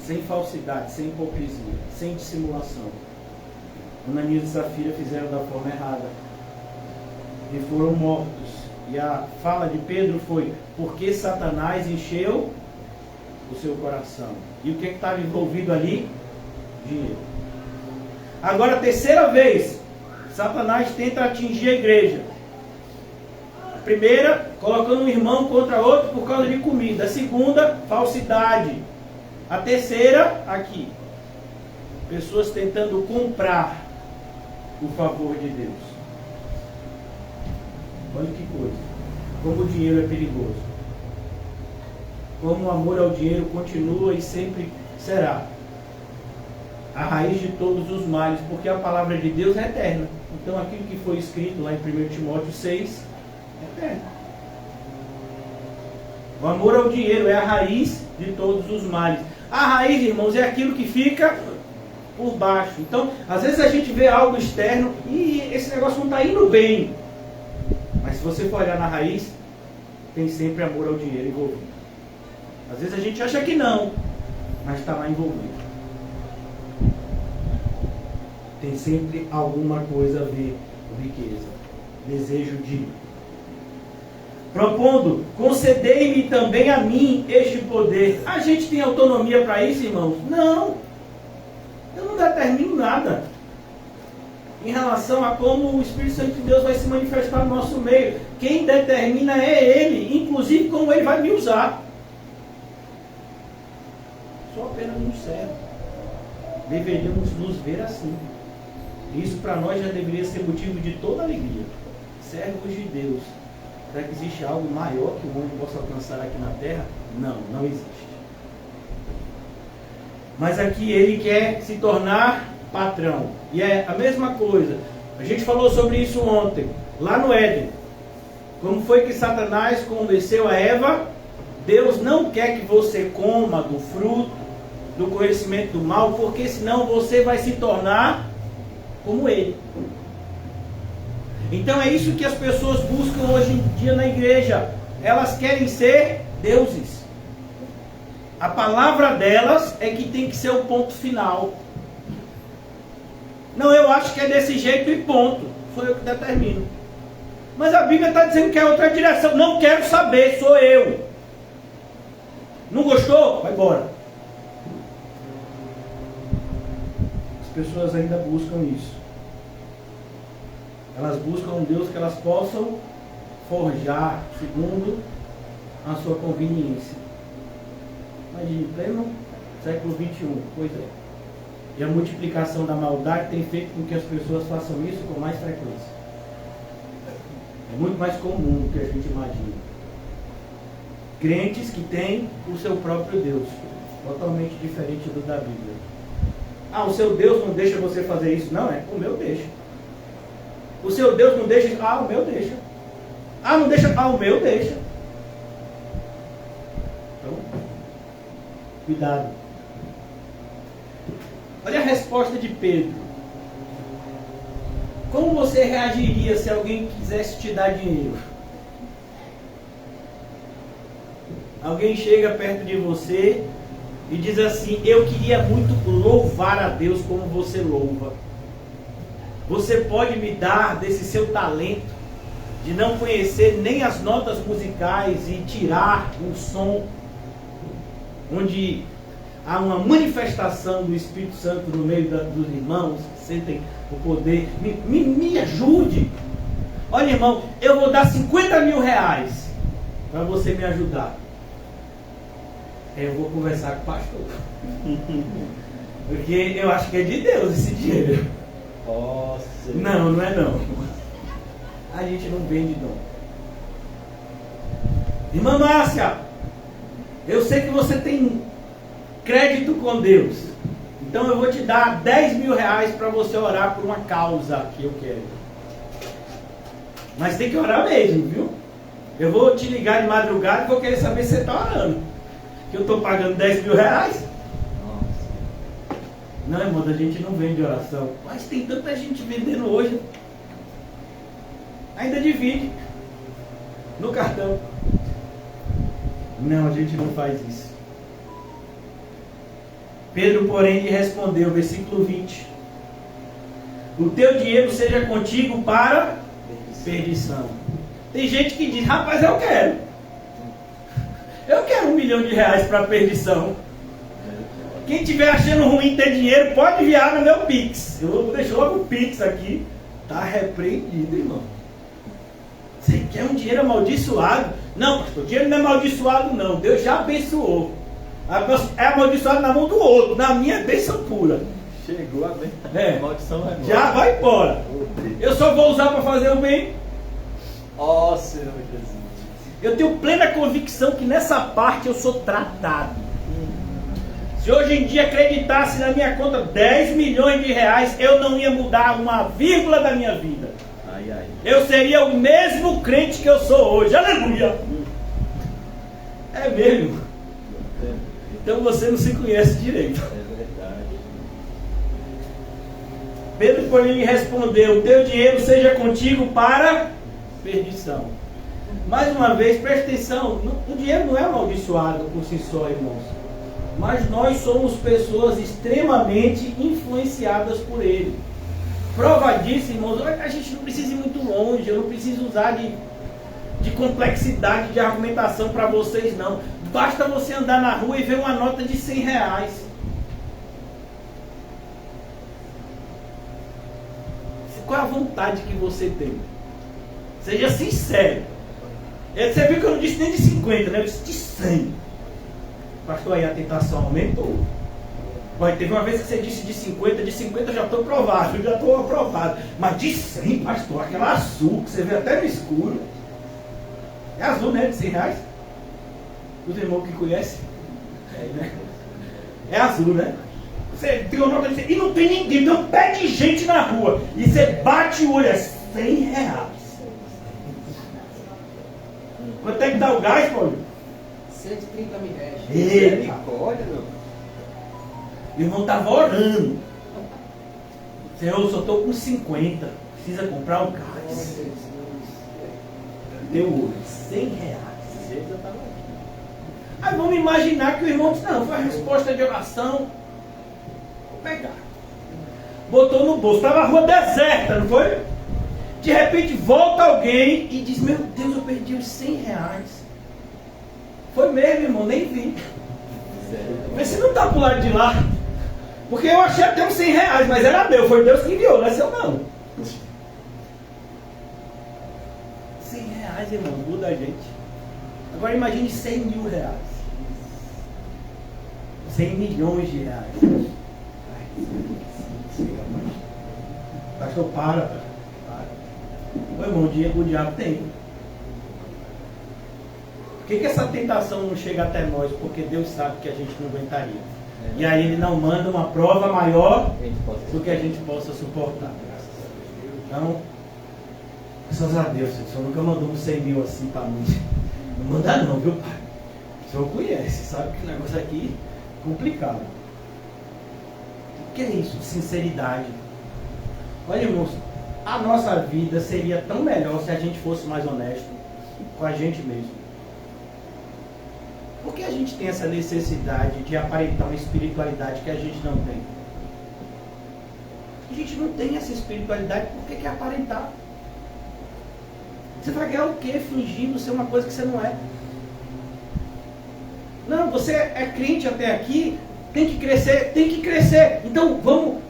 sem falsidade, sem hipocrisia, sem dissimulação. Ananias e Safira fizeram da forma errada e foram mortos. E a fala de Pedro foi: porque Satanás encheu o seu coração. E o que estava envolvido ali? Dinheiro. Agora, a terceira vez, Satanás tenta atingir a igreja. A primeira, colocando um irmão contra outro por causa de comida. A segunda, falsidade. A terceira, aqui, pessoas tentando comprar o favor de Deus. Olha que coisa. Como o dinheiro é perigoso. Como o amor ao dinheiro continua e sempre será a raiz de todos os males, porque a palavra de Deus é eterna. Então aquilo que foi escrito lá em 1 Timóteo 6 é eterno. O amor ao dinheiro é a raiz de todos os males. A raiz, irmãos, é aquilo que fica por baixo. Então, às vezes a gente vê algo externo e esse negócio não está indo bem. Mas se você for olhar na raiz, tem sempre amor ao dinheiro envolvido. Às vezes a gente acha que não, mas está lá envolvido. Tem sempre alguma coisa a ver com riqueza. Desejo de. Propondo, concedei-me também a mim este poder. A gente tem autonomia para isso, irmãos? Não. Eu não determino nada em relação a como o Espírito Santo de Deus vai se manifestar no nosso meio. Quem determina é Ele, inclusive como Ele vai me usar. Só apenas um servo. Deveríamos nos ver assim. Isso para nós já deveria ser motivo de toda alegria. Servos de Deus. Será que existe algo maior que o homem possa alcançar aqui na terra? Não, não existe. Mas aqui ele quer se tornar patrão. E é a mesma coisa. A gente falou sobre isso ontem, lá no Éden. Como foi que Satanás convenceu a Eva? Deus não quer que você coma do fruto do conhecimento do mal, porque senão você vai se tornar como ele. Então é isso que as pessoas buscam hoje em dia na igreja. Elas querem ser deuses. A palavra delas é que tem que ser o ponto final. Não, eu acho que é desse jeito e ponto. Sou eu que determino. Mas a Bíblia está dizendo que é outra direção. Não quero saber, sou eu. Não gostou? Vai embora. As pessoas ainda buscam isso. Elas buscam um Deus que elas possam forjar segundo a sua conveniência. Imagine, pleno século XXI. Pois é. E a multiplicação da maldade tem feito com que as pessoas façam isso com mais frequência. É muito mais comum do que a gente imagina. Crentes que têm o seu próprio Deus, totalmente diferente do da Bíblia. Ah, o seu Deus não deixa você fazer isso? Não, o meu deixa. O seu Deus não deixa? Ah, o meu deixa. Ah, não deixa? Ah, o meu deixa. Então, cuidado. Olha a resposta de Pedro. Como você reagiria se alguém quisesse te dar dinheiro? Alguém chega perto de você e diz assim: eu queria muito louvar a Deus como você louva. Você pode me dar desse seu talento de não conhecer nem as notas musicais e tirar um som onde há uma manifestação do Espírito Santo no meio dos irmãos que sentem o poder? Me ajude. Olha, irmão, eu vou dar 50 mil reais para você me ajudar. Eu vou conversar com o pastor. Porque eu acho que é de Deus esse dinheiro. Nossa. Não, não é não. A gente não vende dom. Irmã Márcia, eu sei que você tem crédito com Deus. Então eu vou te dar 10 mil reais para você orar por uma causa que eu quero. Mas tem que orar mesmo, viu? Eu vou te ligar de madrugada e vou querer saber se você está orando. Que eu estou pagando 10 mil reais. Não, irmão, a gente não vende oração. Mas tem tanta gente vendendo hoje. Ainda divide no cartão. Não, a gente não faz isso. Pedro, porém, lhe respondeu, versículo 20: o teu dinheiro seja contigo para perdição. Tem gente que diz: rapaz, eu quero 1 milhão de reais para perdição. Quem estiver achando ruim ter dinheiro, pode enviar no meu Pix. Eu vou deixar logo o Pix aqui. Está repreendido, irmão. Você quer um dinheiro amaldiçoado? Não, pastor, o dinheiro não é amaldiçoado não. Deus já abençoou. É amaldiçoado na mão do outro. Na minha é bênção pura. Chegou a bem. A maldição vai embora. Já vai embora. Eu só vou usar para fazer o bem. Ó Senhor Jesus. Eu tenho plena convicção que nessa parte eu sou tratado. Se hoje em dia acreditasse na minha conta 10 milhões de reais, eu não ia mudar uma vírgula da minha vida. Ai, ai. Eu seria o mesmo crente que eu sou hoje. Aleluia! É mesmo. Então você não se conhece direito. É verdade. Pedro, porém, lhe respondeu: o teu dinheiro seja contigo para perdição. Mais uma vez, preste atenção, o dinheiro não é amaldiçoado por si só, irmãos. Mas nós somos pessoas extremamente influenciadas por ele. Prova disso, irmãos, a gente não precisa ir muito longe, eu não preciso usar de complexidade de argumentação para vocês, não. Basta você andar na rua e ver uma nota de 100 reais. Qual é a vontade que você tem? Seja sincero. Você viu que eu não disse nem de 50, né? Eu disse de 100. Pastor, aí a tentação aumentou. Mas teve uma vez que você disse de 50 eu já estou provado, eu já estou aprovado. Mas de 100, pastor, aquela azul que você vê até no escuro. É azul, né? De 100 reais. Os irmãos que conhecem. Né? É azul, né? Você tem uma nota de 100 e não tem ninguém, tem um pé de gente na rua. E você bate o olho, é 100 reais. Quanto é que dá o gás, Paulo? 130 mil reais. Eita! Olha, meu. O irmão estava orando. Senhor, eu só estou com 50. Precisa comprar um gás. Deu olho, 100 reais. Aí vamos imaginar que o irmão disse: não, foi a resposta de oração. Vou pegar. Botou no bolso. Estava a rua deserta, não foi? De repente volta alguém e diz: meu Deus, eu perdi os 100 reais. Foi mesmo, irmão, nem vi. Mas você não está pro lado de lá. Porque eu achei até uns 100 reais, mas era meu, foi Deus que enviou, não é seu não. 100 reais, irmão, muda a gente. Agora imagine 100 mil reais. 100 milhões de reais. Pastor, para. Meu irmão, o diabo tem. Por que essa tentação não chega até nós? Porque Deus sabe que a gente não aguentaria. E aí Ele não manda uma prova maior do que a gente possa suportar. Então, graças a Deus, o Senhor nunca mandou uns 100 mil assim para mim. Não manda não, viu, pai? O Senhor conhece, sabe que o negócio aqui é complicado. O que é isso? Sinceridade. Olha, irmãos, a nossa vida seria tão melhor se a gente fosse mais honesto com a gente mesmo. Por que a gente tem essa necessidade de aparentar uma espiritualidade que a gente não tem? A gente não tem essa espiritualidade, por que quer aparentar? Você vai ganhar o quê fingindo ser uma coisa que você não é? Não, você é crente até aqui, tem que crescer. Então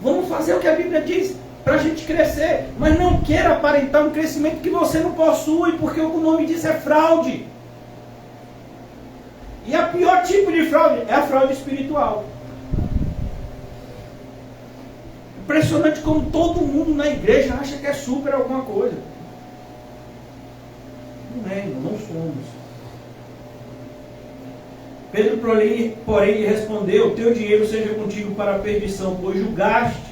vamos fazer o que a Bíblia diz para a gente crescer. Mas não queira aparentar um crescimento que você não possui, porque o nome disso é fraude. E o pior tipo de fraude é a fraude espiritual. Impressionante como todo mundo na igreja acha que é super alguma coisa. Não é, irmão, não somos. Pedro, porém, lhe respondeu: teu dinheiro seja contigo para a perdição, pois julgaste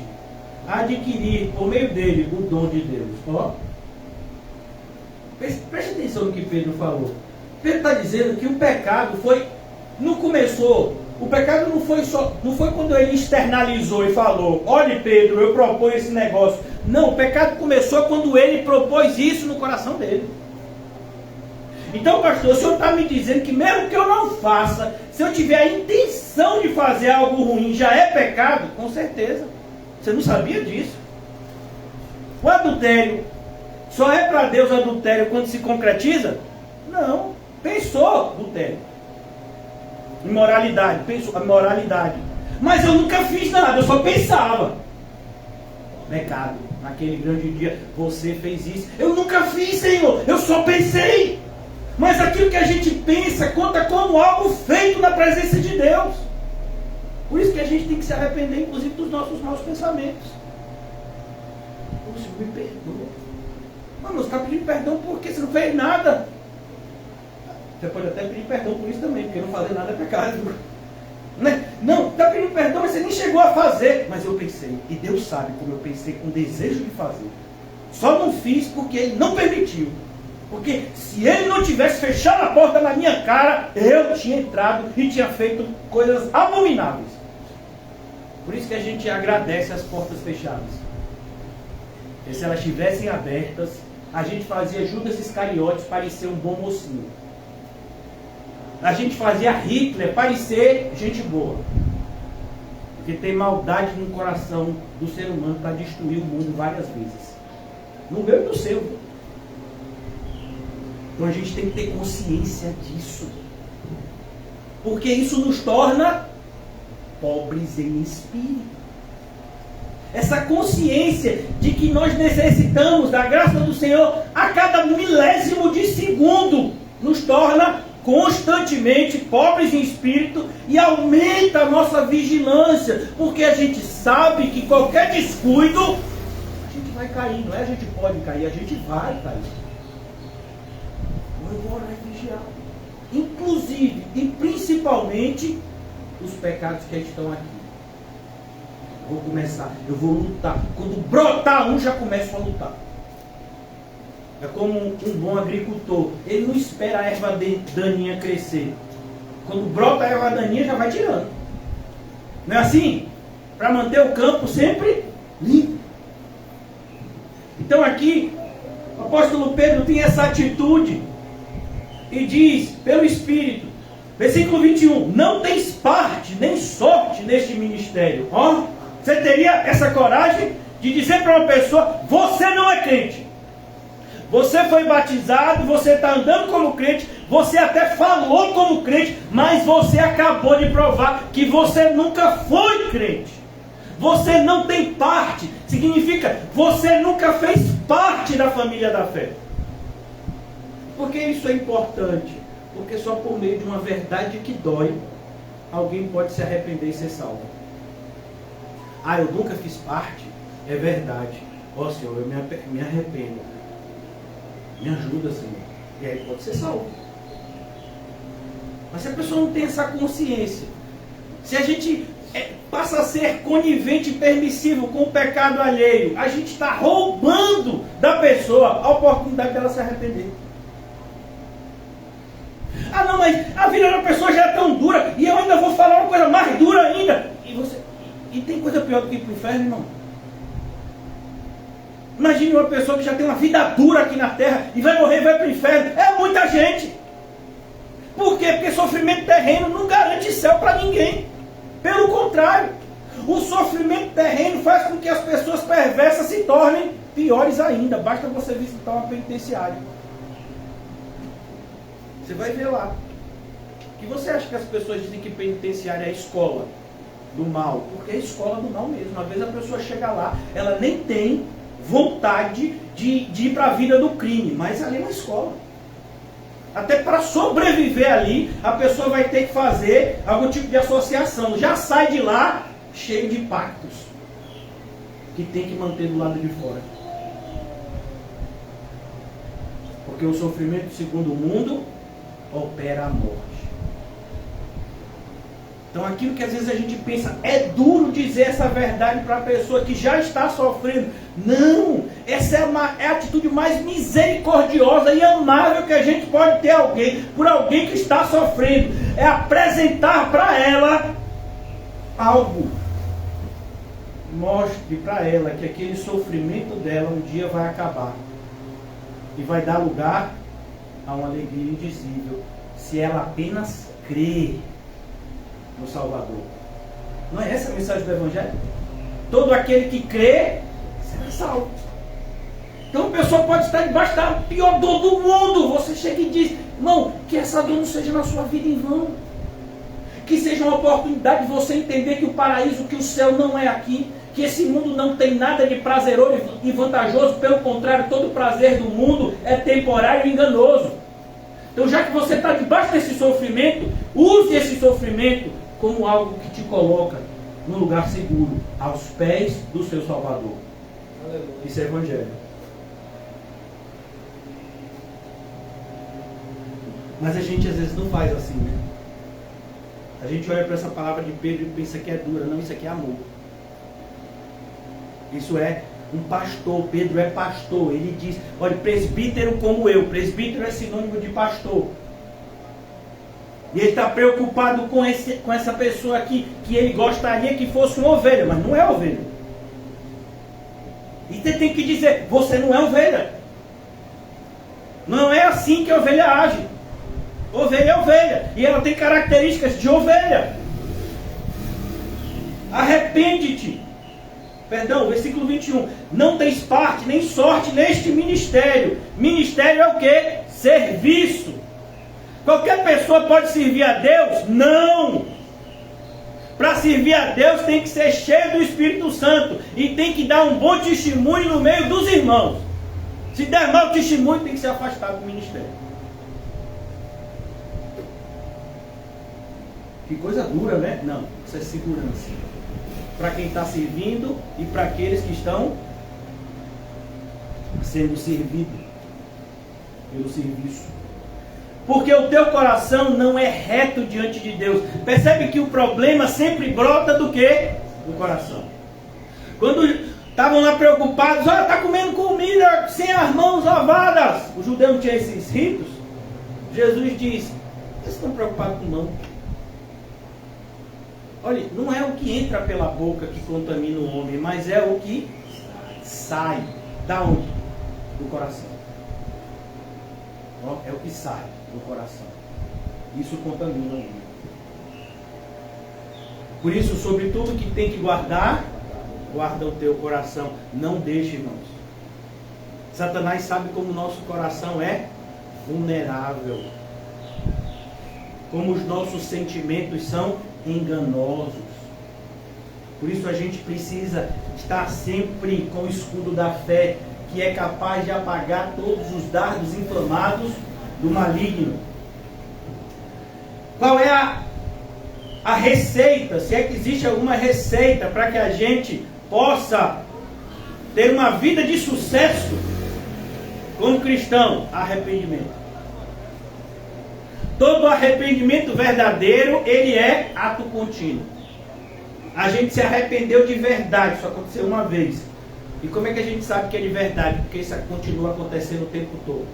adquirir por meio dele o dom de Deus. Ó, preste atenção no que Pedro falou. Pedro está dizendo que o pecado não começou. O pecado não foi quando ele externalizou e falou: olhe, Pedro, eu proponho esse negócio. Não, o pecado começou quando ele propôs isso no coração dele. Então, pastor, o senhor está me dizendo que mesmo que eu não faça, se eu tiver a intenção de fazer algo ruim, já é pecado? Com certeza. Você não sabia disso. O adultério, só é para Deus adultério quando se concretiza? Não. Pensou adultério. Imoralidade, pensou a moralidade. Mas eu nunca fiz nada, eu só pensava. Pecado. Naquele grande dia, você fez isso. Eu nunca fiz, Senhor, eu só pensei. Mas aquilo que a gente pensa conta como algo feito na presença de Deus. Por isso que a gente tem que se arrepender, inclusive, dos nossos maus pensamentos. O Senhor me perdoa. Mano, você está pedindo perdão porque você não fez nada. Você pode até pedir perdão por isso também, porque não fazer nada é pecado. Não, está pedindo perdão, mas você nem chegou a fazer. Mas eu pensei, e Deus sabe como eu pensei com desejo de fazer. Só não fiz porque Ele não permitiu. Porque se Ele não tivesse fechado a porta na minha cara, eu tinha entrado e tinha feito coisas abomináveis. Por isso que a gente agradece as portas fechadas. Porque se elas estivessem abertas, a gente fazia Judas Iscariotes parecer um bom mocinho. A gente fazia Hitler parecer gente boa. Porque tem maldade no coração do ser humano para destruir o mundo várias vezes. No meu e no seu. Então a gente tem que ter consciência disso. Porque isso nos torna pobres em espírito. Essa consciência de que nós necessitamos da graça do Senhor a cada milésimo de segundo nos torna constantemente pobres em espírito e aumenta a nossa vigilância, porque a gente sabe que qualquer descuido a gente vai cair. Não é a gente pode cair, a gente vai cair. Eu vou orar e vigiar. Inclusive e principalmente os pecados que estão aqui. Vou começar, eu vou lutar. Quando brotar um, já começo a lutar. É como um bom agricultor. Ele não espera a erva daninha crescer. Quando brota a erva daninha, já vai tirando. Não é assim? Para manter o campo sempre limpo. Então aqui, o apóstolo Pedro tem essa atitude. E diz, pelo Espírito, versículo 21, não tens parte nem sorte neste ministério. Ó, você teria essa coragem de dizer para uma pessoa: você não é crente. Você foi batizado, você está andando como crente, você até falou como crente, mas você acabou de provar que você nunca foi crente. Você não tem parte, significa você nunca fez parte da família da fé. Por que isso é importante? Porque só por meio de uma verdade que dói, alguém pode se arrepender e ser salvo. Ah, eu nunca fiz parte. É verdade. Ó Senhor, eu me arrependo. Me ajuda, Senhor. E aí pode ser salvo. Mas se a pessoa não tem essa consciência, se a gente passa a ser conivente e permissivo com o pecado alheio, a gente está roubando da pessoa a oportunidade dela se arrepender. Ah não, mas a vida da pessoa já é tão dura e eu ainda vou falar uma coisa mais dura ainda. E tem coisa pior do que ir para o inferno, irmão? Imagine uma pessoa que já tem uma vida dura aqui na terra e vai morrer e vai para o inferno. É muita gente. Por quê? Porque sofrimento terreno não garante céu para ninguém. Pelo contrário, o sofrimento terreno faz com que as pessoas perversas se tornem piores ainda. Basta você visitar uma penitenciária. Você vai ver lá. Que você acha que as pessoas dizem que penitenciária é a escola do mal? Porque é a escola do mal mesmo. Às vezes a pessoa chega lá, ela nem tem vontade de ir para a vida do crime, mas ali é uma escola. Até para sobreviver ali, a pessoa vai ter que fazer algum tipo de associação. Já sai de lá cheio de pactos que tem que manter do lado de fora. Porque o sofrimento segundo o mundo opera a morte. Então aquilo que às vezes a gente pensa, é duro dizer essa verdade para a pessoa que já está sofrendo. Não! Essa é a atitude mais misericordiosa e amável que a gente pode ter por alguém que está sofrendo. É apresentar para ela algo. Mostre para ela que aquele sofrimento dela um dia vai acabar. E vai dar lugar a uma alegria indizível. Se ela apenas crer no Salvador. Não é essa a mensagem do Evangelho? Todo aquele que crê será salvo. Então a pessoa pode estar debaixo da pior dor do mundo. Você chega e diz, irmão, que essa dor não seja na sua vida em vão. Que seja uma oportunidade de você entender que o paraíso, que o céu não é aqui. Que esse mundo não tem nada de prazeroso e vantajoso. Pelo contrário, todo o prazer do mundo é temporário e enganoso. Então já que você está debaixo desse sofrimento, use esse sofrimento como algo que te coloca num lugar seguro, aos pés do seu Salvador. Aleluia. Isso é Evangelho. Mas a gente às vezes não faz assim, né? A gente olha para essa palavra de Pedro e pensa que é dura. Não, isso aqui é amor. Isso é um pastor. Pedro é pastor. Ele diz, olha, presbítero como eu. Presbítero é sinônimo de pastor. E ele está preocupado com essa pessoa aqui, que ele gostaria que fosse uma ovelha, mas não é ovelha. E você tem que dizer, você não é ovelha. Não é assim que a ovelha age. Ovelha é ovelha. E ela tem características de ovelha. Arrepende-te. Perdão, versículo 21. Não tens parte nem sorte neste ministério. Ministério é o quê? Serviço. Qualquer pessoa pode servir a Deus? Não! Para servir a Deus tem que ser cheio do Espírito Santo. E tem que dar um bom testemunho no meio dos irmãos. Se der mau testemunho, tem que ser afastado do ministério. Que coisa dura, né? Não, isso é segurança. Para quem está servindo e para aqueles que estão sendo servidos pelo serviço. Porque o teu coração não é reto diante de Deus. Percebe que o problema sempre brota do quê? Do coração. Quando estavam lá preocupados, olha, está comendo comida sem as mãos lavadas. O judeu não tinha esses ritos. Jesus diz, vocês estão preocupados com não? Olha, não é o que entra pela boca que contamina o homem, mas é o que sai. Da onde? Do coração. É o que sai do coração. Isso contamina o homem. Por isso, sobre tudo que tem que guardar, guarda o teu coração. Não deixe, irmãos. Satanás sabe como o nosso coração é vulnerável. Como os nossos sentimentos são enganosos. Por isso a gente precisa estar sempre com o escudo da fé, que é capaz de apagar todos os dardos inflamados do maligno. Qual é a a receita, se é que existe alguma receita para que a gente possa ter uma vida de sucesso como cristão, arrependimento. Todo arrependimento verdadeiro, ele é ato contínuo. A gente se arrependeu de verdade, isso aconteceu uma vez. E como é que a gente sabe que é de verdade? Porque isso continua acontecendo o tempo todo.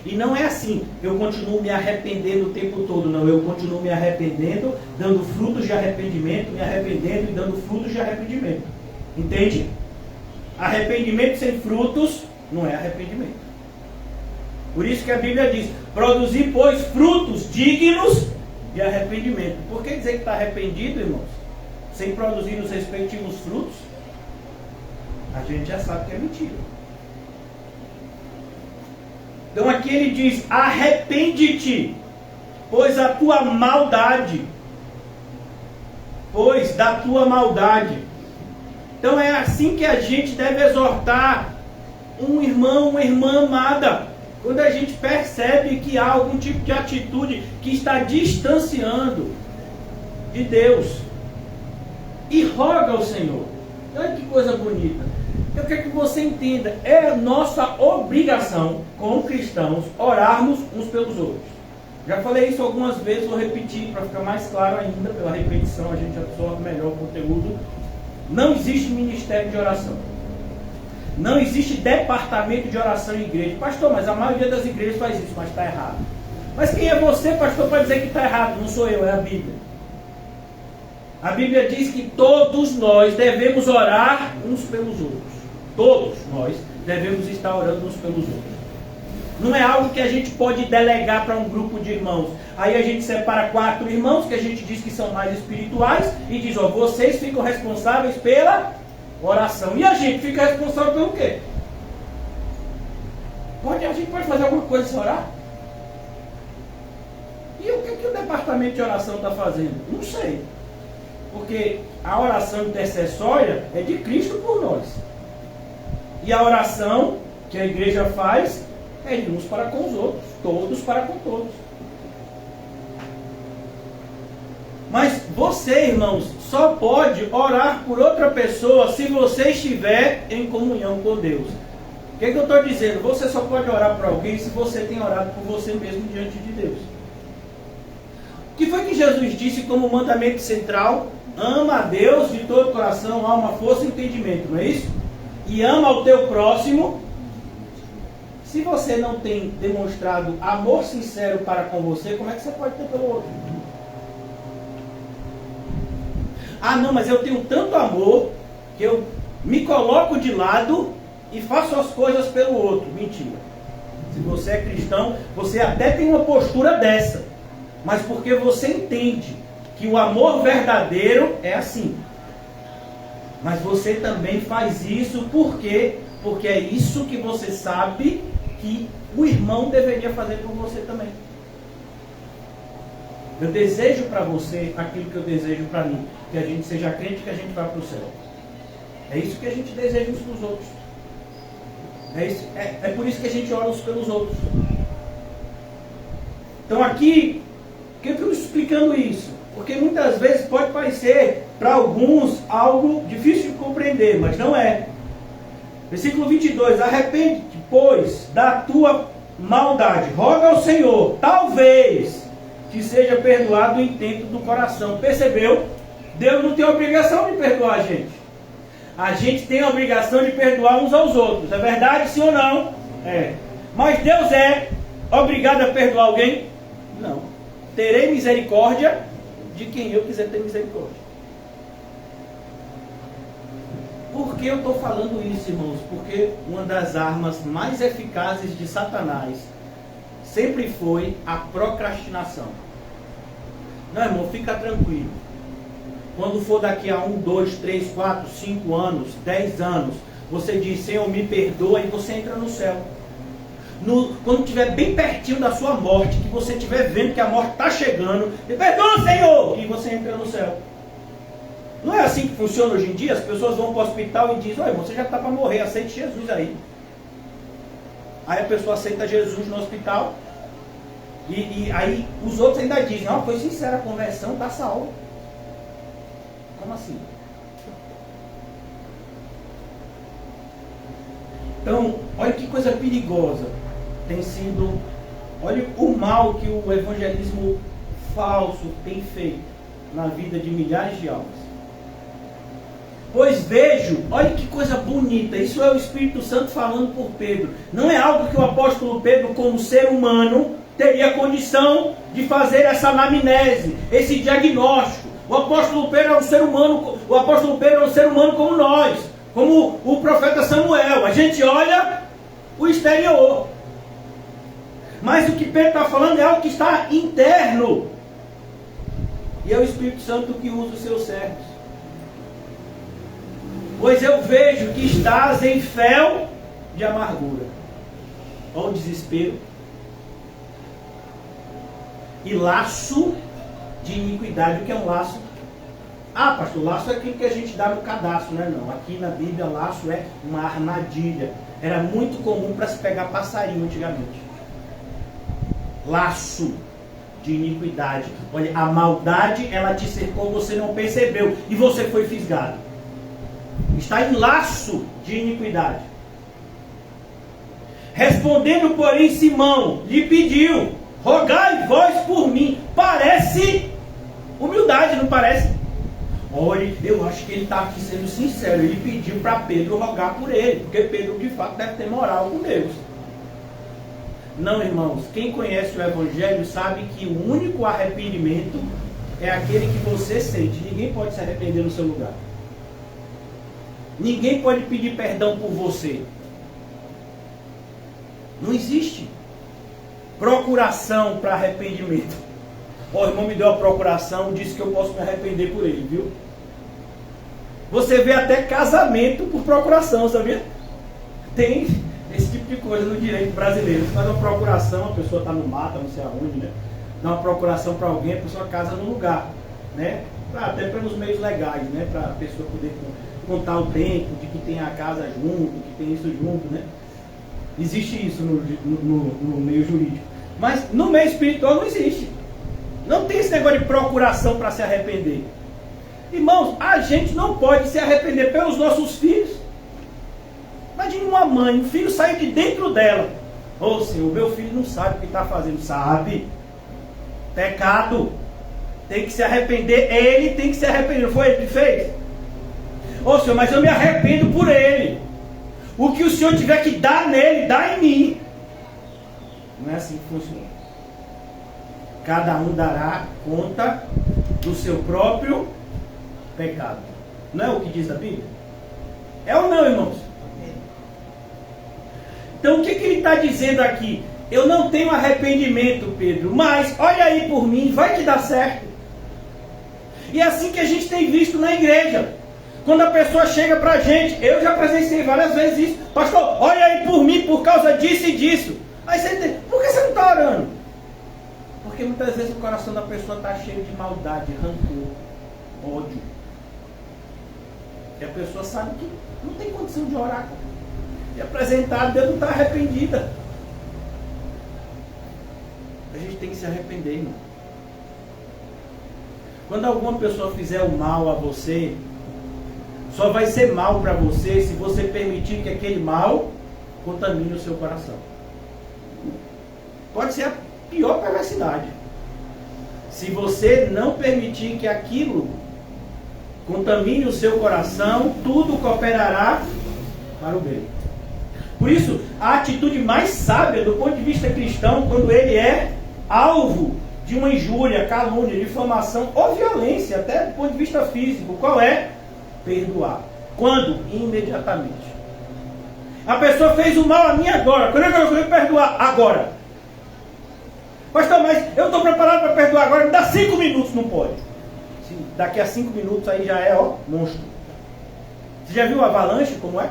E não é assim, eu continuo me arrependendo o tempo todo, não. Eu continuo me arrependendo, dando frutos de arrependimento, me arrependendo e dando frutos de arrependimento. Entende? Arrependimento sem frutos não é arrependimento. Por isso que a Bíblia diz, produzir, pois, frutos dignos de arrependimento. Por que dizer que está arrependido, irmãos? Sem produzir os respectivos frutos? A gente já sabe que é mentira. Então aqui ele diz, arrepende-te, pois da tua maldade. Então é assim que a gente deve exortar um irmão, uma irmã amada. Quando a gente percebe que há algum tipo de atitude que está distanciando de Deus. E roga ao Senhor. Olha que coisa bonita. Eu quero que você entenda, é nossa obrigação, como cristãos, orarmos uns pelos outros. Já falei isso algumas vezes, vou repetir para ficar mais claro ainda, pela repetição a gente absorve melhor o conteúdo. Não existe ministério de oração. Não existe departamento de oração em igreja. Pastor, mas a maioria das igrejas faz isso, mas está errado. Mas quem é você, pastor, para dizer que está errado? Não sou eu, é a Bíblia. A Bíblia diz que todos nós devemos orar uns pelos outros. Todos nós devemos estar orando uns pelos outros. Não é algo que a gente pode delegar para um grupo de irmãos. Aí a gente separa 4 irmãos, que a gente diz que são mais espirituais, e diz, ó, vocês ficam responsáveis pela oração. E a gente fica responsável pelo quê? A gente pode fazer alguma coisa sem orar? E o que o departamento de oração está fazendo? Não sei. Porque a oração intercessória é de Cristo por nós. E a oração que a igreja faz é de uns para com os outros, todos para com todos. Mas você, irmãos, só pode orar por outra pessoa se você estiver em comunhão com Deus. O que eu estou dizendo? Você só pode orar por alguém se você tem orado por você mesmo diante de Deus. O que foi que Jesus disse como mandamento central? Ama a Deus de todo o coração, alma, força e entendimento, não é isso? E ama ao teu próximo. Se você não tem demonstrado amor sincero para com você, como é que você pode ter pelo outro? Ah, não, mas eu tenho tanto amor que eu me coloco de lado e faço as coisas pelo outro. Mentira. Se você é cristão, você até tem uma postura dessa. Mas porque você entende que o amor verdadeiro é assim. Mas você também faz isso por quê? Porque é isso que você sabe que o irmão deveria fazer por você também. Eu desejo para você aquilo que eu desejo para mim. Que a gente seja crente, que a gente vá para o céu. É isso que a gente deseja uns para os outros. É por isso que a gente ora uns pelos outros. Então aqui, por que eu estou explicando isso? Porque muitas vezes pode parecer para alguns algo difícil de compreender, mas não é. Versículo 22, arrepende-te, pois, da tua maldade, roga ao Senhor, talvez que seja perdoado o intento do coração. Percebeu? Deus não tem a obrigação de perdoar a gente. A gente tem a obrigação de perdoar uns aos outros. É verdade, sim ou não? É. Mas Deus é obrigado a perdoar alguém? Não. Terei misericórdia de quem eu quiser ter misericórdia. Por que eu estou falando isso, irmãos? Porque uma das armas mais eficazes de Satanás sempre foi a procrastinação. Não, irmão, fica tranquilo. Quando for daqui a 1, 2, 3, 4, 5 anos, 10 anos, você diz, Senhor, me perdoa, e você entra no céu. Quando estiver bem pertinho da sua morte, que você estiver vendo que a morte está chegando, me perdoa, Senhor, e você entra no céu. Não é assim que funciona hoje em dia? As pessoas vão para o hospital e dizem, olha, você já está para morrer, aceite Jesus aí. Aí a pessoa aceita Jesus no hospital, E aí os outros ainda dizem, ó, foi sincera a conversão, está salvo. Como assim? Então, olha que coisa perigosa tem sido, olha o mal que o evangelismo falso tem feito na vida de milhares de almas. Pois vejo, olha que coisa bonita, isso é o Espírito Santo falando por Pedro. Não é algo que o apóstolo Pedro, como ser humano, teria condição de fazer essa anamnese, esse diagnóstico. O apóstolo Pedro é um ser humano, o apóstolo Pedro é um ser humano como nós, como o profeta Samuel. A gente olha o exterior. Mas o que Pedro está falando é algo que está interno. E é o Espírito Santo que usa os seus servos. Pois eu vejo que estás em fel de amargura. Olha o desespero. E laço de iniquidade. O que é um laço? Ah, pastor, laço é aquilo que a gente dá no cadastro, né? Não, aqui na Bíblia laço é uma armadilha. Era muito comum para se pegar passarinho antigamente. Laço de iniquidade. Olha, a maldade, ela te cercou, você não percebeu e você foi fisgado. Está em laço de iniquidade. Respondendo, porém, Simão lhe pediu: rogai vós por mim. Parece humildade, não parece? Olha, eu acho que ele está aqui sendo sincero. Ele pediu para Pedro rogar por ele, porque Pedro de fato deve ter moral com Deus. Não, irmãos, quem conhece o Evangelho sabe que o único arrependimento é aquele que você sente. Ninguém pode se arrepender no seu lugar. Ninguém pode pedir perdão por você. Não existe procuração para arrependimento. O irmão me deu a procuração, disse que eu posso me arrepender por ele, viu? Você vê até casamento por procuração, sabia? Tem esse tipo de coisa no direito brasileiro. Você faz uma procuração, a pessoa está no mato, não sei aonde, né? Dá uma procuração para alguém, a pessoa casa no lugar, né? Até pelos meios legais, né? Para a pessoa poder contar o tempo de que tem a casa junto, que tem isso junto, né? Existe isso no meio jurídico. Mas no meio espiritual não existe. Não tem esse negócio de procuração para se arrepender. Irmãos, a gente não pode se arrepender pelos nossos filhos. Imagine uma mãe, um filho sair de dentro dela. Ô Senhor, meu filho não sabe o que está fazendo. Sabe? Pecado. Tem que se arrepender. Ele tem que se arrepender. Não foi ele que fez? Ô Senhor, mas eu me arrependo por ele. O que o Senhor tiver que dar nele, dá em mim. Não é assim que funciona. Cada um dará conta do seu próprio pecado. Não é o que diz a Bíblia? É ou não, irmãos? Então o que ele está dizendo aqui? Eu não tenho arrependimento, Pedro, mas olha aí por mim, vai que dá certo. E é assim que a gente tem visto na igreja. Quando a pessoa chega para a gente, eu já presenciei várias vezes isso. Pastor, olha aí por mim por causa disso e disso. Aí você diz, por que você não está orando? Porque muitas vezes o coração da pessoa está cheio de maldade, rancor, ódio. E a pessoa sabe que não tem condição de orar. E apresentar, Deus não está arrependida. A gente tem que se arrepender, irmão. Quando alguma pessoa fizer o mal a você, só vai ser mal para você se você permitir que aquele mal contamine o seu coração. Pode ser a pior perversidade. Se você não permitir que aquilo contamine o seu coração, tudo cooperará para o bem. Por isso, a atitude mais sábia do ponto de vista cristão, quando ele é alvo de uma injúria, calúnia, difamação ou violência, até do ponto de vista físico, qual é? Perdoar. Quando? Imediatamente. A pessoa fez o mal a mim agora. Quando é que eu vou perdoar? Agora. Pastor, mas eu estou preparado para perdoar agora. Me dá 5 minutos, não pode. Daqui a 5 minutos aí já é, ó, monstro. Você já viu a avalanche como é?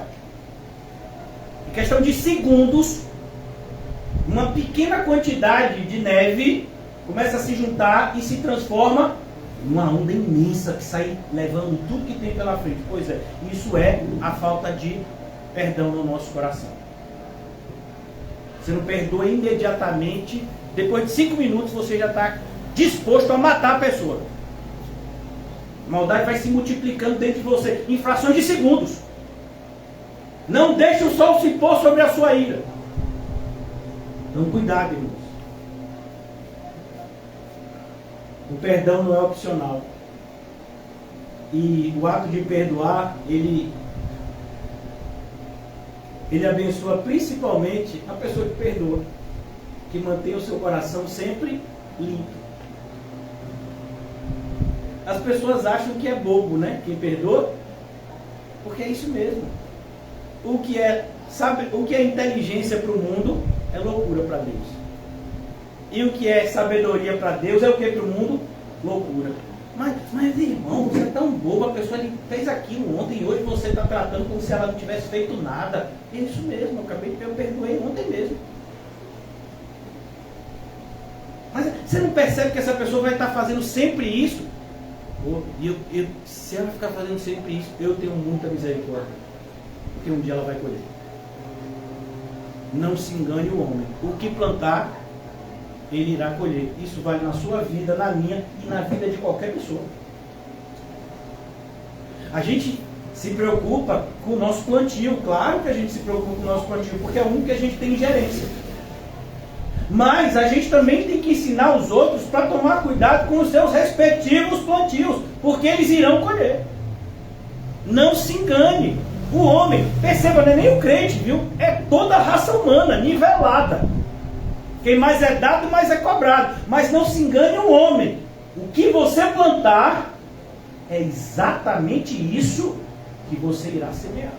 Em questão de segundos, uma pequena quantidade de neve começa a se juntar e se transforma numa onda imensa que sai levando tudo que tem pela frente. Pois é, isso é a falta de perdão no nosso coração. Você não perdoa imediatamente, Depois de 5 minutos você já está disposto a matar a pessoa. A maldade vai se multiplicando dentro de você em frações de segundos. Não deixe o sol se pôr sobre a sua ira. Então cuidado, irmãos. O perdão não é opcional. E o ato de perdoar, ele abençoa principalmente a pessoa que perdoa, que mantém o seu coração sempre limpo. As pessoas acham que é bobo, né? Quem perdoa, porque é isso mesmo. O que é inteligência para o mundo é loucura para Deus. E o que é sabedoria para Deus é o que para o mundo? Loucura. Mas irmão, você é tão bobo, a pessoa fez aquilo ontem e hoje você está tratando como se ela não tivesse feito nada. É isso mesmo, eu perdoei ontem mesmo. Mas você não percebe que essa pessoa vai estar fazendo sempre isso? Se ela ficar fazendo sempre isso, eu tenho muita misericórdia. Porque um dia ela vai colher. Não se engane o homem. O que plantar, ele irá colher. Isso vale na sua vida, na minha e na vida de qualquer pessoa. A gente se preocupa com o nosso plantio. Claro que a gente se preocupa com o nosso plantio, porque é o único que a gente tem ingerência. Mas a gente também tem que ensinar os outros para tomar cuidado com os seus respectivos plantios, porque eles irão colher. Não se engane. O homem, perceba, não é nem o crente, viu? É toda a raça humana, nivelada. Quem mais é dado, mais é cobrado. Mas não se engane o homem. O que você plantar é exatamente isso que você irá semear.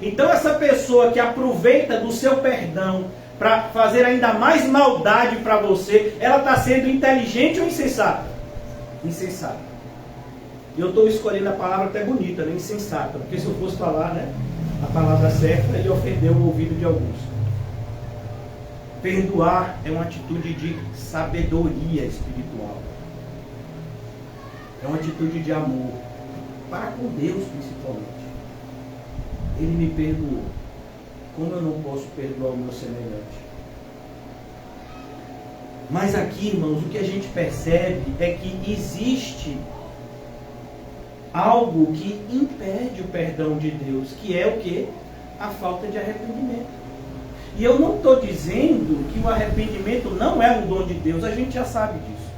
Então essa pessoa que aproveita do seu perdão para fazer ainda mais maldade para você, ela está sendo inteligente ou insensata? Insensata. Eu estou escolhendo a palavra até bonita, né? Insensata, porque se eu fosse falar, né, a palavra certa, ia ofender o ouvido de alguns. Perdoar é uma atitude de sabedoria espiritual. É uma atitude de amor. Para com Deus, principalmente. Ele me perdoou. Como eu não posso perdoar o meu semelhante? Mas aqui, irmãos, o que a gente percebe é que existe algo que impede o perdão de Deus, que é o quê? A falta de arrependimento. E eu não estou dizendo que o arrependimento não é um dom de Deus, a gente já sabe disso.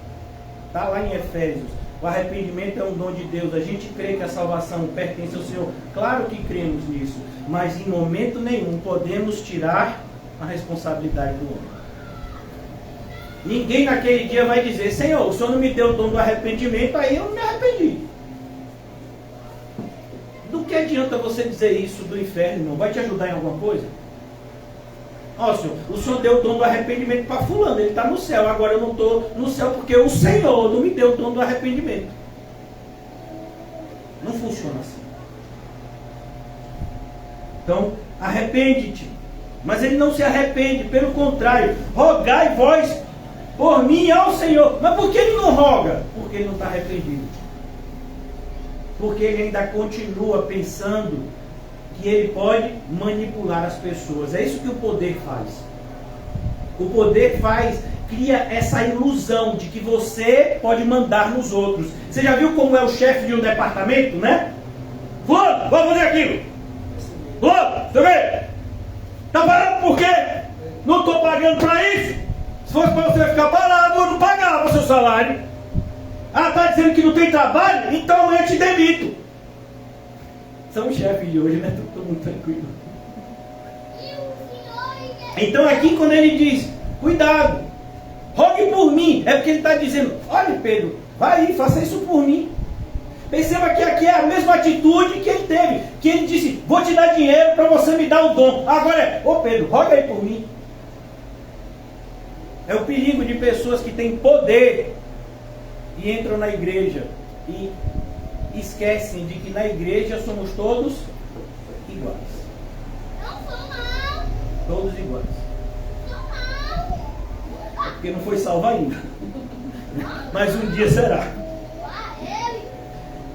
Está lá em Efésios. O arrependimento é um dom de Deus, a gente crê que a salvação pertence ao Senhor. Claro que cremos nisso, mas em momento nenhum podemos tirar a responsabilidade do homem. Ninguém naquele dia vai dizer: Senhor, o Senhor não me deu o dom do arrependimento, aí eu não me arrependi. Do que adianta você dizer isso do inferno, irmão? Vai te ajudar em alguma coisa? Ó, Senhor, o Senhor deu o dom do arrependimento para fulano, ele está no céu, agora eu não estou no céu porque o Senhor não me deu o dom do arrependimento. Não funciona assim. Então, arrepende-te. Mas ele não se arrepende, pelo contrário, rogai vós por mim ao Senhor. Mas por que ele não roga? Porque ele não está arrependido. Porque ele ainda continua pensando que ele pode manipular as pessoas. É isso que o poder faz. O poder cria essa ilusão de que você pode mandar nos outros. Você já viu como é o chefe de um departamento, né? Fulano, vamos fazer aquilo. Fulano, você vê? Tá parado por quê? Não estou pagando para isso. Se fosse para você ficar parado, eu não pagava o seu salário. Ah, tá dizendo que não tem trabalho? Então amanhã te demito. São os chefes de hoje, né? Todo mundo tranquilo. Então aqui quando ele diz, cuidado, rogue por mim, é porque ele está dizendo, olha Pedro, vai aí, faça isso por mim. Perceba que aqui é a mesma atitude que ele teve, que ele disse, vou te dar dinheiro para você me dar o dom. Agora é, ô Pedro, roga aí por mim. É o perigo de pessoas que têm poder e entram na igreja e esquecem de que na igreja somos todos iguais. Todos iguais. Porque não foi salvo ainda. Mas um dia será.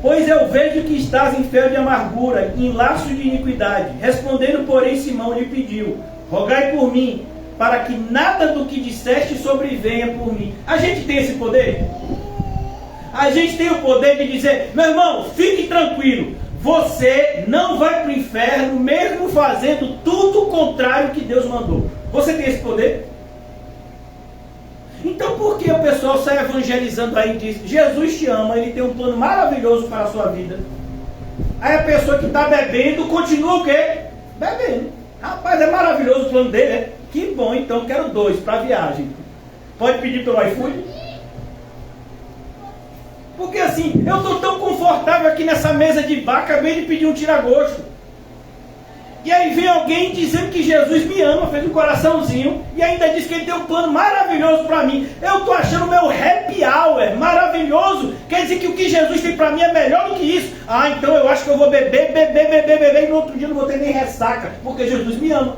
Pois eu vejo que estás em fel de amargura, em laço de iniquidade. Respondendo, porém, Simão lhe pediu, rogai por mim, para que nada do que disseste sobrevenha por mim. A gente tem esse poder? A gente tem o poder de dizer, meu irmão, fique tranquilo, você não vai para o inferno mesmo fazendo tudo o contrário que Deus mandou. Você tem esse poder? Então por que o pessoal sai evangelizando aí e diz, Jesus te ama, ele tem um plano maravilhoso para a sua vida? Aí a pessoa que está bebendo continua o quê? Bebendo. Rapaz, é maravilhoso o plano dele, né? Que bom, então quero 2 para a viagem. Pode pedir pelo iFood? Porque assim, eu estou tão confortável aqui nessa mesa de bar, acabei de pedir um tira-gosto. E aí vem alguém dizendo que Jesus me ama, fez um coraçãozinho, e ainda diz que ele tem um plano maravilhoso para mim. Eu estou achando o meu happy hour maravilhoso. Quer dizer que o que Jesus tem para mim é melhor do que isso. Ah, então eu acho que eu vou beber, e no outro dia não vou ter nem ressaca, porque Jesus me ama.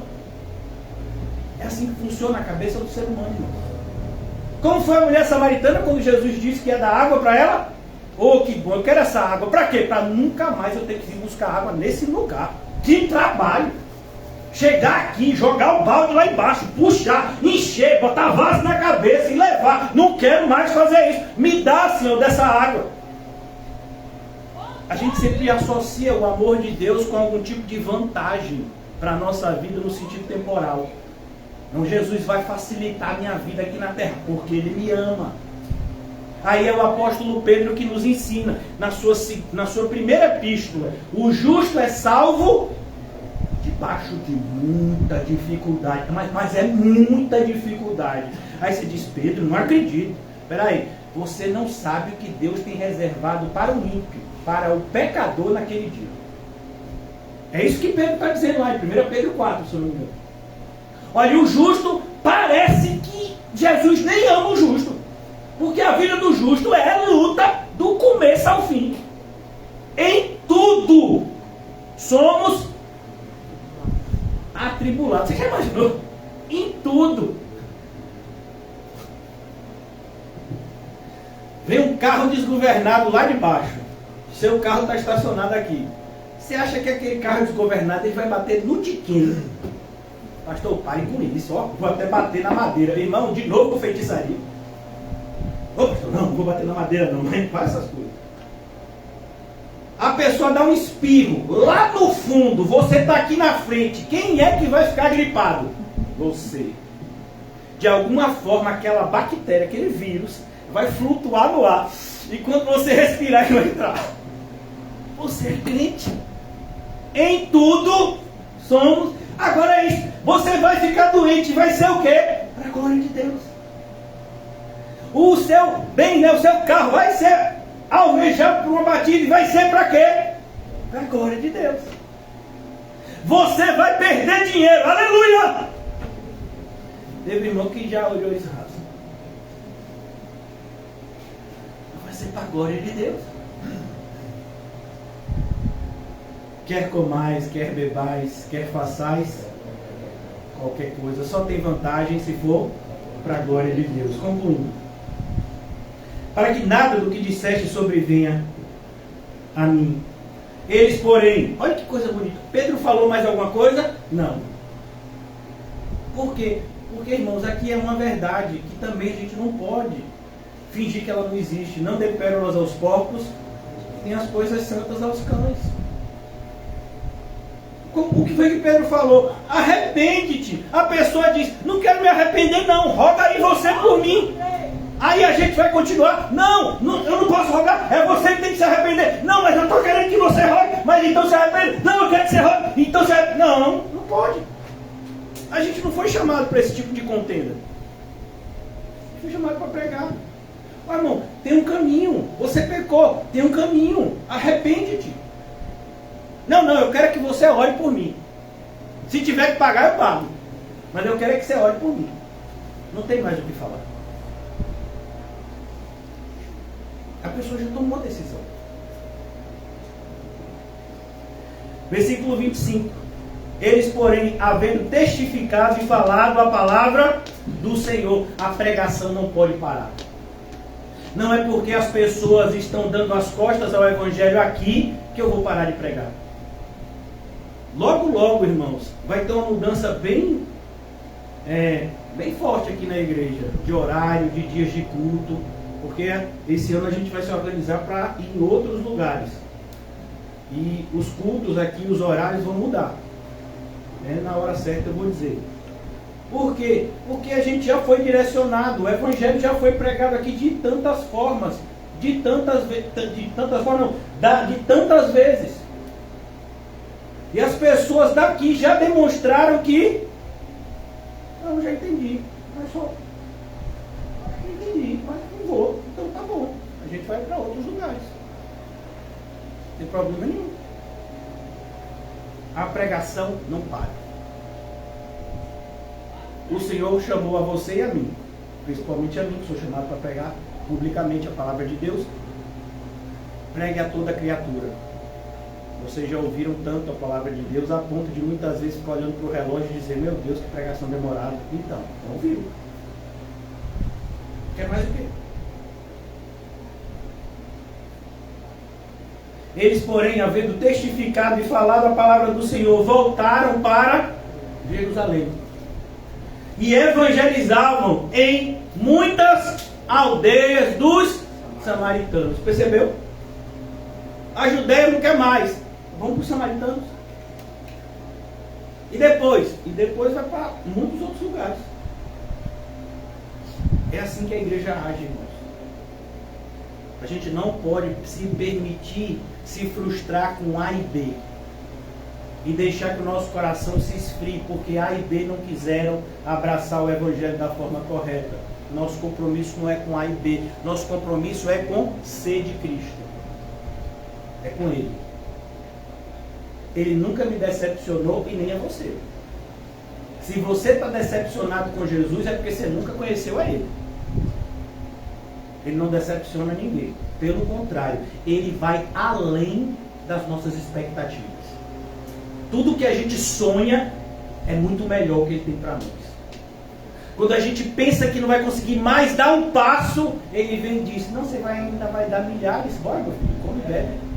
É assim que funciona a cabeça do ser humano, irmão. Como foi a mulher samaritana quando Jesus disse que ia dar água para ela? Oh, que bom, eu quero essa água. Para quê? Para nunca mais eu ter que vir buscar água nesse lugar. Que trabalho! Chegar aqui, jogar o balde lá embaixo, puxar, encher, botar vaso na cabeça e levar. Não quero mais fazer isso. Me dá, Senhor, dessa água. A gente sempre associa o amor de Deus com algum tipo de vantagem para a nossa vida no sentido temporal. Não, Jesus vai facilitar a minha vida aqui na terra, porque Ele me ama. Aí é o apóstolo Pedro que nos ensina, na sua primeira epístola, o justo é salvo debaixo de muita dificuldade, mas é muita dificuldade. Aí você diz, Pedro, não acredito. Peraí, você não sabe o que Deus tem reservado para o ímpio, para o pecador naquele dia. É isso que Pedro está dizendo lá em 1 Pedro 4, se eu não me engano. Olha, o justo, parece que Jesus nem ama o justo. Porque a vida do justo é luta do começo ao fim. Em tudo somos atribulados. Você já imaginou? Em tudo. Vem um carro desgovernado lá de baixo. Seu carro está estacionado aqui. Você acha que aquele carro desgovernado ele vai bater no tiquinho? Pastor, pare com isso. Ó, vou até bater na madeira. Irmão, de novo com feitiçaria. Ô, pastor, não vou bater na madeira não, mas faz essas coisas. A pessoa dá um espirro lá no fundo, você está aqui na frente, quem é que vai ficar gripado? Você. De alguma forma aquela bactéria, aquele vírus, vai flutuar no ar, e quando você respirar ele vai entrar. Você é crente. Em tudo somos. Agora é isso, você vai ficar doente, vai ser o quê? Para a glória de Deus. O seu bem, né, o seu carro vai ser alvejado por uma batida e vai ser para quê? Para a glória de Deus. Você vai perder dinheiro, aleluia! Teve irmão que já olhou isso rápido. Vai ser para a glória de Deus. Quer comais, quer bebais, quer façais, qualquer coisa, só tem vantagem se for para a glória de Deus. Concluindo. Para que nada do que disseste sobrevenha a mim. Eles, porém, olha que coisa bonita. Pedro falou mais alguma coisa? Não. Por quê? Porque, irmãos, aqui é uma verdade que também a gente não pode fingir que ela não existe. Não dê pérolas aos porcos, nem as coisas santas aos cães. O que foi que Pedro falou? Arrepende-te. A pessoa diz, não quero me arrepender não, roga aí você por mim. Aí a gente vai continuar, não, eu não posso rogar, é você que tem que se arrepender. Não, mas eu estou querendo que você rogue, mas então se arrepende. Não, eu quero que você rogue, então se arrepende. Não pode. A gente não foi chamado para esse tipo de contenda. Foi chamado para pregar. Ó, irmão, tem um caminho, você pecou, tem um caminho, arrepende-te. Não, eu quero que você ore por mim. Se tiver que pagar, eu pago. Mas eu quero que você ore por mim. Não tem mais o que falar. A pessoa já tomou a decisão. Versículo 25. Eles, porém, havendo testificado e falado a palavra do Senhor, a pregação não pode parar. Não é porque as pessoas estão dando as costas ao Evangelho aqui que eu vou parar de pregar. Logo, logo, irmãos, vai ter uma mudança bem bem forte aqui na igreja, de horário, de dias de culto, porque esse ano a gente vai se organizar para ir em outros lugares. E os cultos aqui, os horários vão mudar. Na hora certa eu vou dizer. Por quê? Porque a gente já foi direcionado, o evangelho já foi pregado aqui de tantas formas, de tantas vezes. E as pessoas daqui já demonstraram que não, já entendi, mas só entendi, mas não vou, então tá bom, a gente vai para outros lugares. Não tem problema nenhum. A pregação não para. O Senhor chamou a você e a mim, principalmente a mim, que sou chamado para pregar publicamente a palavra de Deus. Pregue a toda criatura. Vocês já ouviram tanto a palavra de Deus a ponto de muitas vezes ficar olhando para o relógio e dizer: meu Deus, que pregação demorada. Então, ouviram. Quer mais o quê? Eles, porém, havendo testificado e falado a palavra do Senhor, voltaram para Jerusalém e evangelizavam em muitas aldeias dos samaritanos. Percebeu? A Judéia não quer mais. Vamos para os samaritanos. E depois vai para muitos outros lugares. É assim que a igreja age, irmãos. A gente não pode se permitir se frustrar com A e B e deixar que o nosso coração se esfrie porque A e B não quiseram abraçar o evangelho da forma correta. Nosso compromisso não é com A e B, nosso compromisso é com C de Cristo, é com Ele. Ele nunca me decepcionou e nem a você. Se você está decepcionado com Jesus é porque você nunca conheceu a Ele. Ele não decepciona ninguém, pelo contrário, Ele vai além das nossas expectativas. Tudo que a gente sonha é muito melhor que Ele tem para nós. Quando a gente pensa que não vai conseguir mais dar um passo, Ele vem e diz: não, você ainda vai dar milhares, bora meu filho, come e bebe.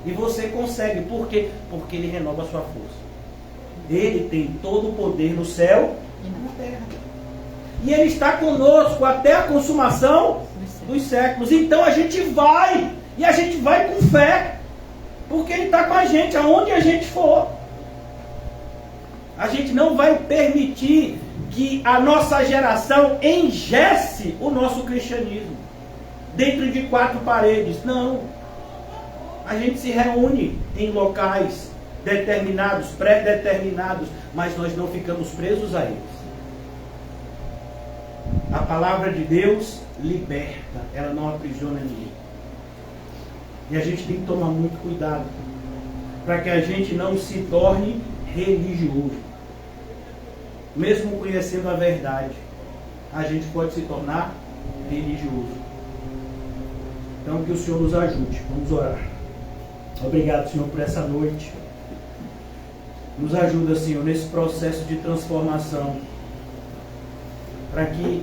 E você consegue, por quê? Porque Ele renova a sua força. Ele tem todo o poder no céu e na terra. E Ele está conosco até a consumação dos séculos. Então a gente vai, e a gente vai com fé. Porque Ele está com a gente, aonde a gente for. A gente não vai permitir que a nossa geração engesse o nosso cristianismo dentro de 4 paredes. Não. A gente se reúne em locais determinados, pré-determinados, mas nós não ficamos presos a eles. A palavra de Deus liberta, ela não aprisiona ninguém. E a gente tem que tomar muito cuidado para que a gente não se torne religioso. Mesmo conhecendo a verdade, a gente pode se tornar religioso. Então que o Senhor nos ajude. Vamos orar. Obrigado, Senhor, por essa noite. Nos ajuda, Senhor, nesse processo de transformação, para que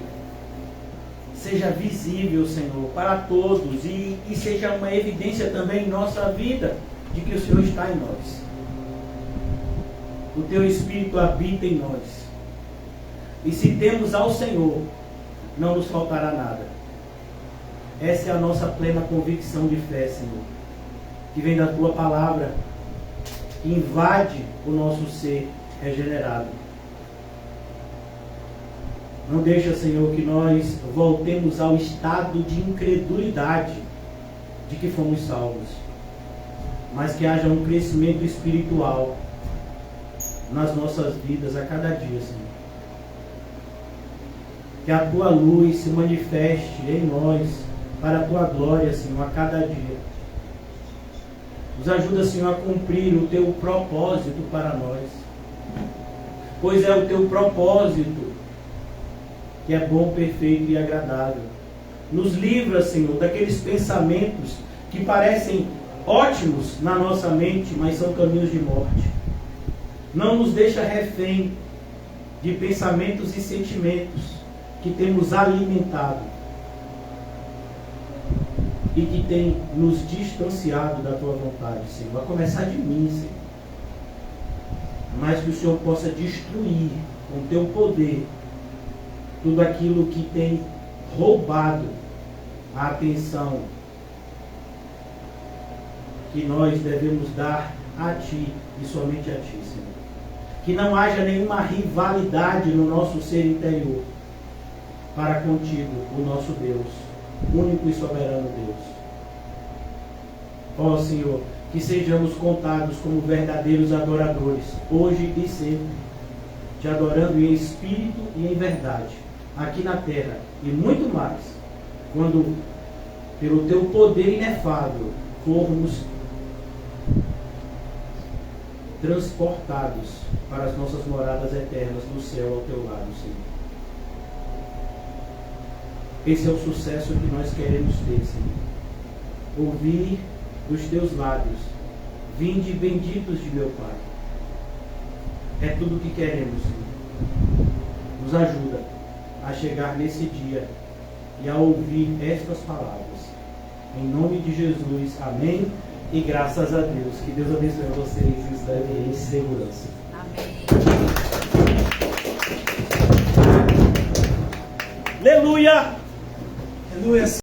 seja visível, Senhor, para todos e seja uma evidência também em nossa vida de que o Senhor está em nós. O Teu Espírito habita em nós. E se temos ao Senhor, não nos faltará nada. Essa é a nossa plena convicção de fé, Senhor, que vem da Tua palavra, que invade o nosso ser regenerado. Não deixa, Senhor, que nós voltemos ao estado de incredulidade de que fomos salvos, mas que haja um crescimento espiritual nas nossas vidas a cada dia, Senhor. Que a Tua luz se manifeste em nós para a Tua glória, Senhor, a cada dia. Nos ajuda, Senhor, a cumprir o Teu propósito para nós, pois é o Teu propósito que é bom, perfeito e agradável. Nos livra, Senhor, daqueles pensamentos que parecem ótimos na nossa mente, mas são caminhos de morte. Não nos deixa refém de pensamentos e sentimentos que temos alimentado e que tem nos distanciado da Tua vontade, Senhor. A começar de mim, Senhor. Mas que o Senhor possa destruir com o teu poder, tudo aquilo que tem roubado a atenção que nós devemos dar a Ti e somente a Ti, Senhor. Que não haja nenhuma rivalidade no nosso ser interior para contigo, o nosso Deus, único e soberano Deus. Ó Senhor, que sejamos contados como verdadeiros adoradores, hoje e sempre, te adorando em espírito e em verdade, aqui na terra, e muito mais, quando, pelo teu poder inefável, formos transportados para as nossas moradas eternas do céu ao teu lado, Senhor. Esse é o sucesso que nós queremos ter, Senhor. Ouvir dos teus lábios: vinde benditos de meu Pai. É tudo o que queremos, Senhor. Nos ajuda a chegar nesse dia e a ouvir estas palavras. Em nome de Jesus, amém. E graças a Deus. Que Deus abençoe vocês e os leve em segurança. Amém. Aleluia! Aleluia.